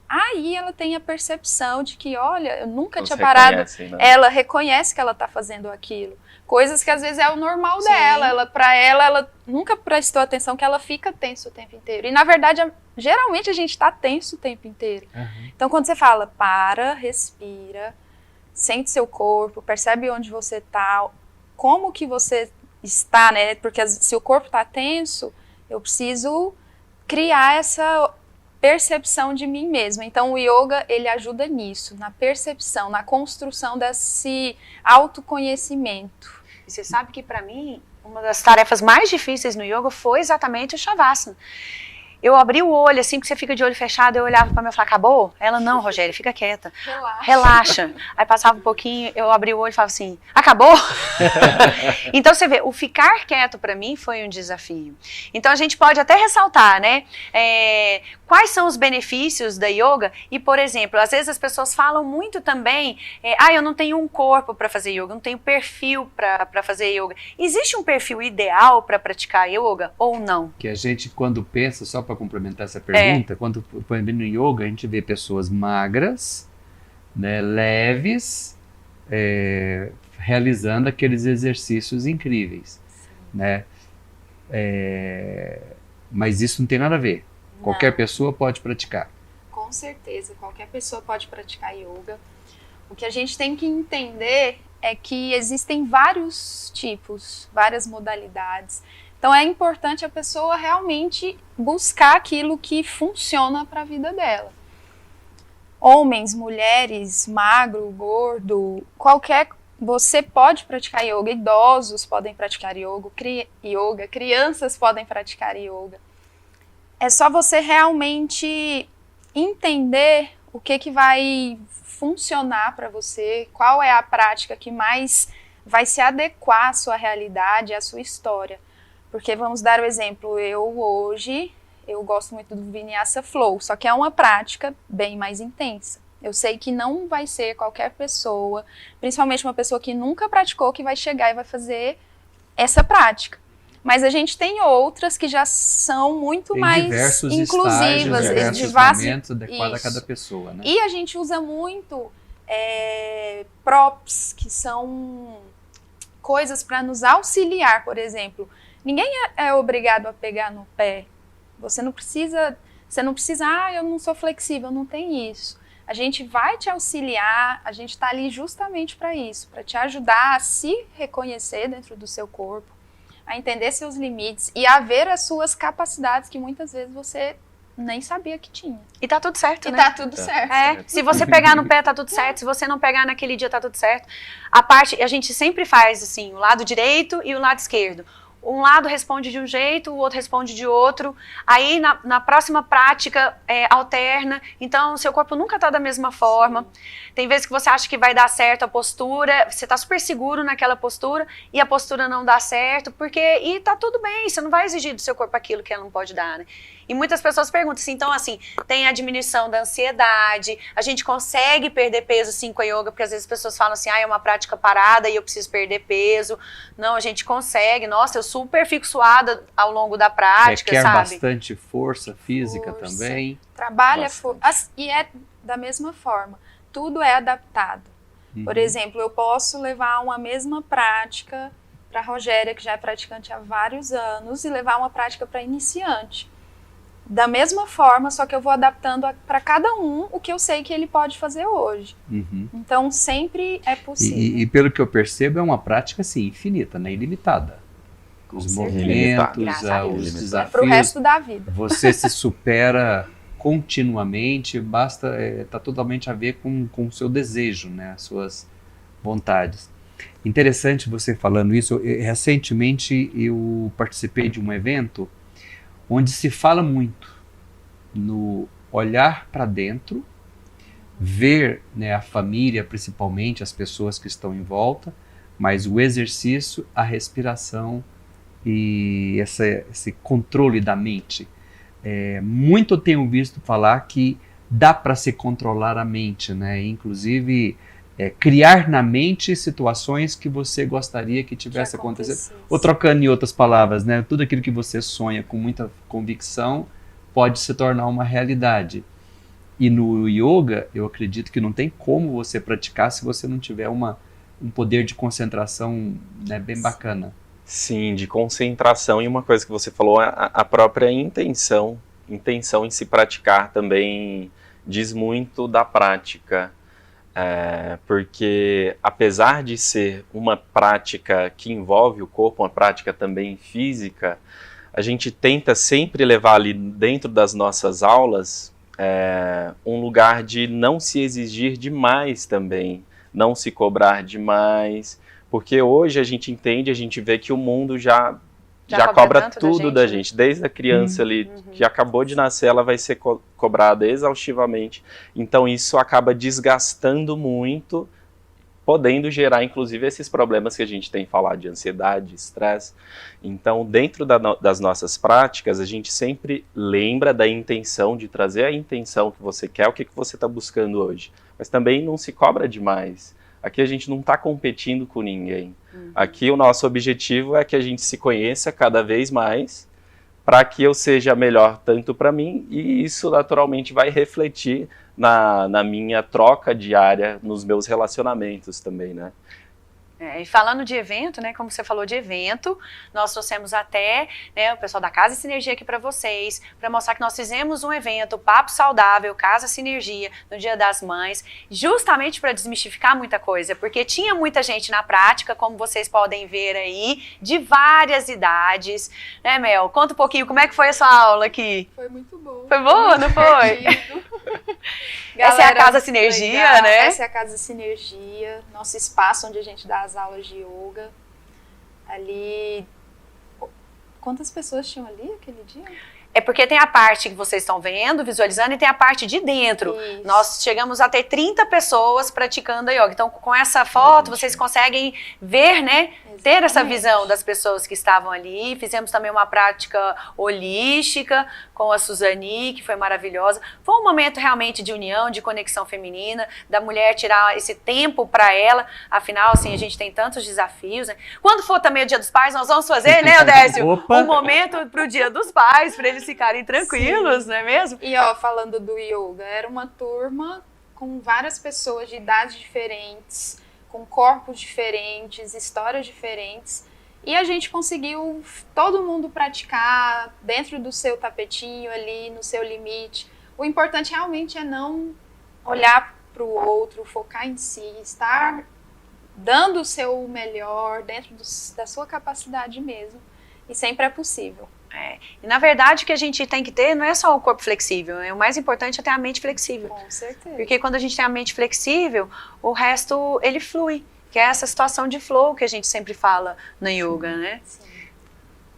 Aí ela tem a percepção de que, olha, eu nunca tinha parado. Né? Ela reconhece que ela está fazendo aquilo. Coisas que às vezes é o normal dela. Para ela nunca prestou atenção que ela fica tensa o tempo inteiro. E na verdade, geralmente a gente está tenso o tempo inteiro. Então quando você fala, para, respira, sente seu corpo, percebe onde você está, como que você está, né? Porque se o corpo está tenso, eu preciso criar essa percepção de mim mesma. Então o yoga, ele ajuda nisso, na percepção, na construção desse autoconhecimento. E você sabe que para mim, uma das tarefas mais difíceis no yoga foi exatamente o Shavasana. Eu abri o olho, assim, que você fica de olho fechado, eu olhava pra mim e falava, acabou? Ela, não, Rogério, fica quieta. Relaxa. Aí passava um pouquinho, eu abri o olho e falava assim, acabou? Então você vê, o ficar quieto pra mim foi um desafio. Então a gente pode até ressaltar, né, quais são os benefícios da yoga e, por exemplo, às vezes as pessoas falam muito também, eu não tenho um corpo pra fazer yoga, eu não tenho perfil pra fazer yoga. Existe um perfil ideal pra praticar yoga ou não? Que a gente, quando pensa, só para complementar essa pergunta, quando põe no yoga, a gente vê pessoas magras, né, leves, realizando aqueles exercícios incríveis, né? Mas isso não tem nada a ver. Não. Qualquer pessoa pode praticar. Com certeza, qualquer pessoa pode praticar yoga. O que a gente tem que entender é que existem vários tipos, várias modalidades. Então é importante a pessoa realmente buscar aquilo que funciona para a vida dela. Homens, mulheres, magro, gordo, você pode praticar yoga, idosos podem praticar yoga, crianças podem praticar yoga. É só você realmente entender o que vai funcionar para você, qual é a prática que mais vai se adequar à sua realidade, à sua história. Porque vamos dar o exemplo, eu gosto muito do Vinyasa Flow, só que é uma prática bem mais intensa. Eu sei que não vai ser qualquer pessoa, principalmente uma pessoa que nunca praticou, que vai chegar e vai fazer essa prática. Mas a gente tem outras que já são muito mais inclusivas. Diversos momentos adequados a cada pessoa, né? E a gente usa muito props, que são coisas para nos auxiliar, por exemplo. Ninguém é obrigado a pegar no pé. Você não precisa, eu não sou flexível, não tem isso. A gente vai te auxiliar, a gente está ali justamente para isso, para te ajudar a se reconhecer dentro do seu corpo, a entender seus limites e a ver as suas capacidades que muitas vezes você nem sabia que tinha. E tá tudo certo, né? E tá tudo certo. Se você pegar no pé, tá tudo certo. Se você não pegar naquele dia, tá tudo certo. A gente sempre faz assim, o lado direito e o lado esquerdo. um lado responde de um jeito, o outro responde de outro, aí na próxima prática alterna, então seu corpo nunca está da mesma forma. Tem vezes que você acha que vai dar certo a postura, você está super seguro naquela postura e a postura não dá certo, e tá tudo bem, você não vai exigir do seu corpo aquilo que ela não pode dar, né? E muitas pessoas perguntam assim, então assim, tem a diminuição da ansiedade, a gente consegue perder peso sim com a yoga, porque às vezes as pessoas falam assim, é uma prática parada e eu preciso perder peso. Não, a gente consegue, nossa, eu super fico suada ao longo da prática, Requer sabe? bastante força física também. Trabalha, e é da mesma forma, tudo é adaptado. Por exemplo, eu posso levar uma mesma prática para a Rogéria, que já é praticante há vários anos, e levar uma prática para iniciante. Da mesma forma, só que eu vou adaptando para cada um o que eu sei que ele pode fazer hoje. Então, sempre é possível. E pelo que eu percebo, é uma prática, assim, infinita, né? Ilimitada. Os movimentos, os desafios. É para o resto da vida. Você se supera continuamente, tá totalmente a ver com o seu desejo, né? As suas vontades. Interessante você falando isso. Recentemente, eu participei de um evento onde se fala muito no olhar para dentro, ver, né, a família, principalmente as pessoas que estão em volta, mas o exercício, a respiração e esse controle da mente. Muito eu tenho visto falar que dá para se controlar a mente, né? Inclusive criar na mente situações que você gostaria que tivesse acontecido. Ou trocando em outras palavras, né? Tudo aquilo que você sonha com muita convicção pode se tornar uma realidade. E no yoga, eu acredito que não tem como você praticar se você não tiver um poder de concentração, né, bem bacana. Sim, de concentração. E uma coisa que você falou, a própria intenção em se praticar também diz muito da prática. Porque apesar de ser uma prática que envolve o corpo, uma prática também física, a gente tenta sempre levar ali dentro das nossas aulas um lugar de não se exigir demais também, não se cobrar demais, porque hoje a gente entende, a gente vê que o mundo já cobra tudo da gente, desde a criança ali que acabou de nascer, ela vai ser cobrada exaustivamente, então isso acaba desgastando muito, podendo gerar inclusive esses problemas que a gente tem falado de ansiedade, estresse. Então dentro das nossas práticas a gente sempre lembra da intenção, de trazer a intenção que você quer, o que você está buscando hoje, mas também não se cobra demais. Aqui a gente não está competindo com ninguém. Aqui o nosso objetivo é que a gente se conheça cada vez mais para que eu seja melhor tanto para mim e isso naturalmente vai refletir na minha troca diária, nos meus relacionamentos também, né? E falando de evento, né, como você falou de evento, nós trouxemos até, né, o pessoal da Casa Sinergia aqui para vocês, para mostrar que nós fizemos um evento, Papo Saudável, Casa Sinergia, no Dia das Mães, justamente para desmistificar muita coisa, porque tinha muita gente na prática, como vocês podem ver aí, de várias idades, né, Mel? Conta um pouquinho, como é que foi a sua aula aqui? Foi muito boa. Foi boa, não foi? Essa é a Casa Sinergia, legal, né? Essa é a Casa Sinergia, nosso espaço onde a gente dá as aulas de yoga. Ali, quantas pessoas tinham ali aquele dia? É porque tem a parte que vocês estão vendo, visualizando, e tem a parte de dentro. Isso. Nós chegamos a ter 30 pessoas praticando a yoga. Então, com essa foto, vocês conseguem ver, né? Ter essa visão das pessoas que estavam ali. Fizemos também uma prática holística com a Suzani, que foi maravilhosa. Foi um momento realmente de união, de conexão feminina, da mulher tirar esse tempo para ela. Afinal, assim, a gente tem tantos desafios, né? Quando for também o Dia dos Pais, nós vamos fazer, né, Odécio? Um momento para o Dia dos Pais, para eles ficarem tranquilos, não é mesmo? E falando do yoga, era uma turma com várias pessoas de idades diferentes, com corpos diferentes, histórias diferentes, e a gente conseguiu todo mundo praticar dentro do seu tapetinho ali, no seu limite. O importante realmente é não olhar para o outro, focar em si, estar dando o seu melhor dentro da sua capacidade mesmo, e sempre é possível. E na verdade o que a gente tem que ter não é só o corpo flexível, o mais importante é ter a mente flexível. Com certeza. Porque quando a gente tem a mente flexível, o resto ele flui, que é essa situação de flow que a gente sempre fala na yoga, né? Sim.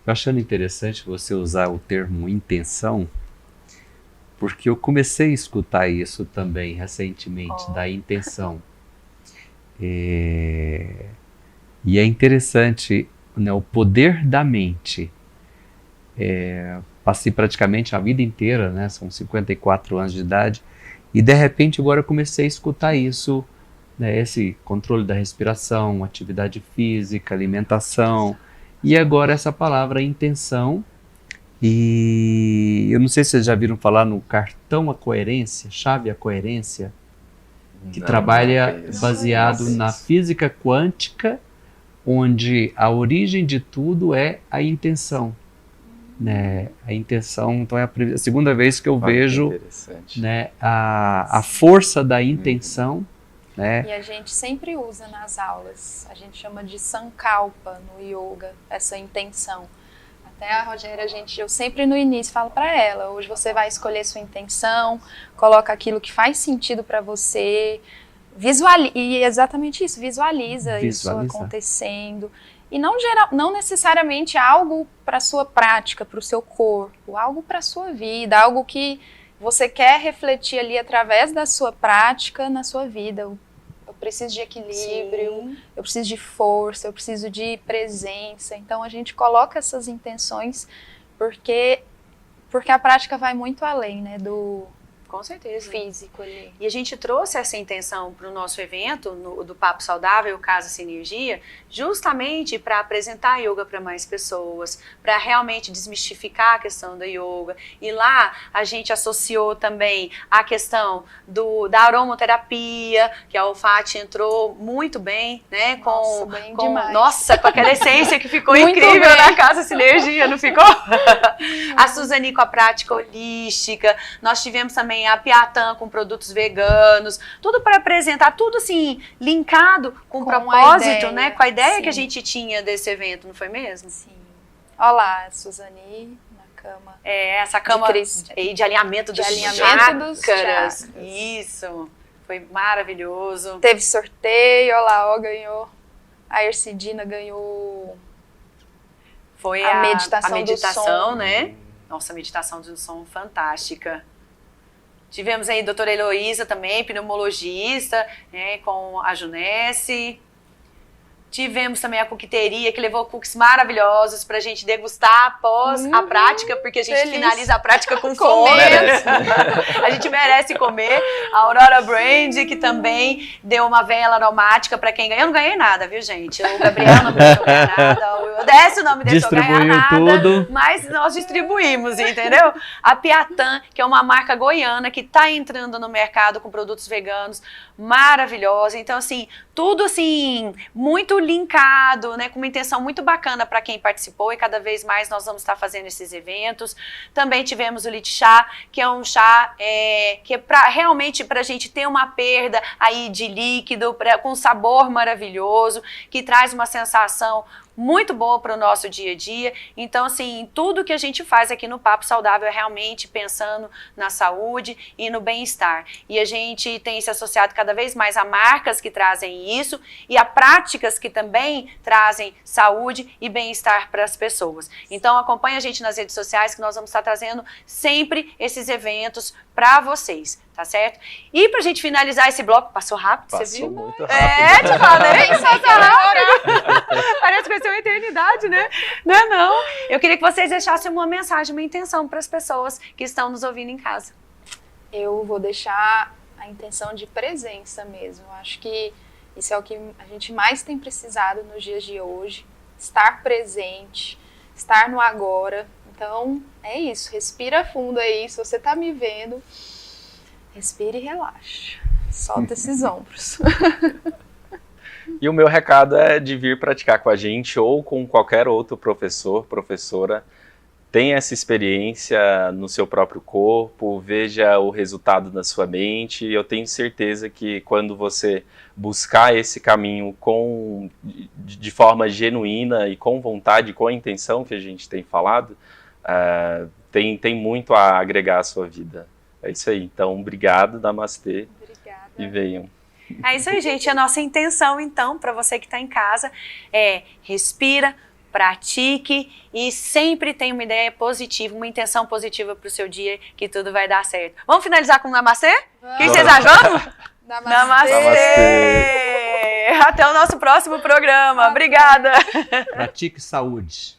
Eu achando interessante você usar o termo intenção, porque eu comecei a escutar isso também recentemente, da intenção. E é interessante, né, o poder da mente. Passei praticamente a vida inteira, né, são 54 anos de idade, e de repente agora eu comecei a escutar isso, né, esse controle da respiração, atividade física, alimentação, e agora essa palavra intenção. E eu não sei se vocês já viram falar no cartão à coerência, chave à coerência, que trabalha baseado na física quântica, onde a origem de tudo é a intenção. Né? A intenção, então é a segunda vez que eu vejo, né, a força da intenção. Né? E a gente sempre usa nas aulas, a gente chama de sankalpa no yoga, essa intenção. Até a Rogéria, eu sempre no início falo para ela, hoje você vai escolher sua intenção, coloca aquilo que faz sentido para você, e exatamente isso, visualiza isso acontecendo. E não necessariamente algo para sua prática, para o seu corpo, algo para a sua vida, algo que você quer refletir ali através da sua prática na sua vida. Eu preciso de equilíbrio, eu preciso de força, eu preciso de presença. Então a gente coloca essas intenções porque a prática vai muito além, né, do Com certeza. físico ali. E a gente trouxe essa intenção para o nosso evento, do Papo Saudável, Casa Sinergia, justamente para apresentar yoga para mais pessoas, para realmente desmistificar a questão da yoga. E lá a gente associou também a questão da aromaterapia, que a Olfate entrou muito bem, né? Nossa, com aquela essência que ficou Muito incrível bem. na Casa Sinergia, não ficou? A Suzani com a prática holística, nós tivemos também a Piatã com produtos veganos, tudo para apresentar, tudo assim, linkado com o propósito, ideia, né? Com a ideia sim. que a gente tinha desse evento, não foi mesmo? Sim. Olha lá, a Suzani na cama. Essa cama de alinhamento dos alinhamento chakras. dos chakras. Isso, foi maravilhoso. Teve sorteio, olha lá, ganhou. A Ercidina ganhou Foi a a meditação do som. né? Nossa, a meditação do som fantástica. Tivemos aí a doutora Heloísa também, pneumologista, né, com a Junesse. Tivemos também a coqueteria, que levou cookies maravilhosos pra gente degustar após a prática, porque a gente finaliza a prática com fome. A gente merece comer. A Aurora Brand, que também deu uma vela aromática pra quem ganhou. Eu não ganhei nada, viu, gente? O Gabriel não deixou ganhar nada. O Odécio não me deixou ganhar nada. Tudo. Mas nós distribuímos, entendeu? A Piatã, que é uma marca goiana que tá entrando no mercado com produtos veganos, maravilhosa. Então, assim, tudo assim, muito linkado, né, com uma intenção muito bacana para quem participou, e cada vez mais nós vamos estar fazendo esses eventos. Também tivemos o Lit Chá, que é um chá que é realmente para a gente ter uma perda aí de líquido, com sabor maravilhoso, que traz uma sensação muito boa para o nosso dia a dia. Então, assim, tudo que a gente faz aqui no Papo Saudável é realmente pensando na saúde e no bem-estar. E a gente tem se associado cada vez mais a marcas que trazem isso e a práticas que também trazem saúde e bem-estar para as pessoas. Então, acompanhe a gente nas redes sociais, que nós vamos estar trazendo sempre esses eventos para vocês, tá certo? E pra gente finalizar esse bloco, passou rápido, você viu? Passou muito rápido. Te falei, passou rápido. Parece que vai ser uma eternidade, né? Não. Eu queria que vocês deixassem uma mensagem, uma intenção para as pessoas que estão nos ouvindo em casa. Eu vou deixar a intenção de presença mesmo. Eu acho que isso é o que a gente mais tem precisado nos dias de hoje. Estar presente, estar no agora. Então, é isso. Respira fundo aí. Se você tá me vendo, respire e relaxa. Solta esses ombros. E o meu recado é de vir praticar com a gente ou com qualquer outro professor, professora. Tenha essa experiência no seu próprio corpo, veja o resultado na sua mente. Eu tenho certeza que quando você buscar esse caminho de forma genuína e com vontade, com a intenção que a gente tem falado, tem muito a agregar à sua vida. É isso aí. Então, obrigado, namastê. Obrigada. E venham. É isso aí, gente. A nossa intenção, então, para você que está em casa, é respira, pratique e sempre tenha uma ideia positiva, uma intenção positiva para o seu dia, que tudo vai dar certo. Vamos finalizar com um namastê? O que vocês acham? Namastê. Namastê! Até o nosso próximo programa. Obrigada! Pratique saúde.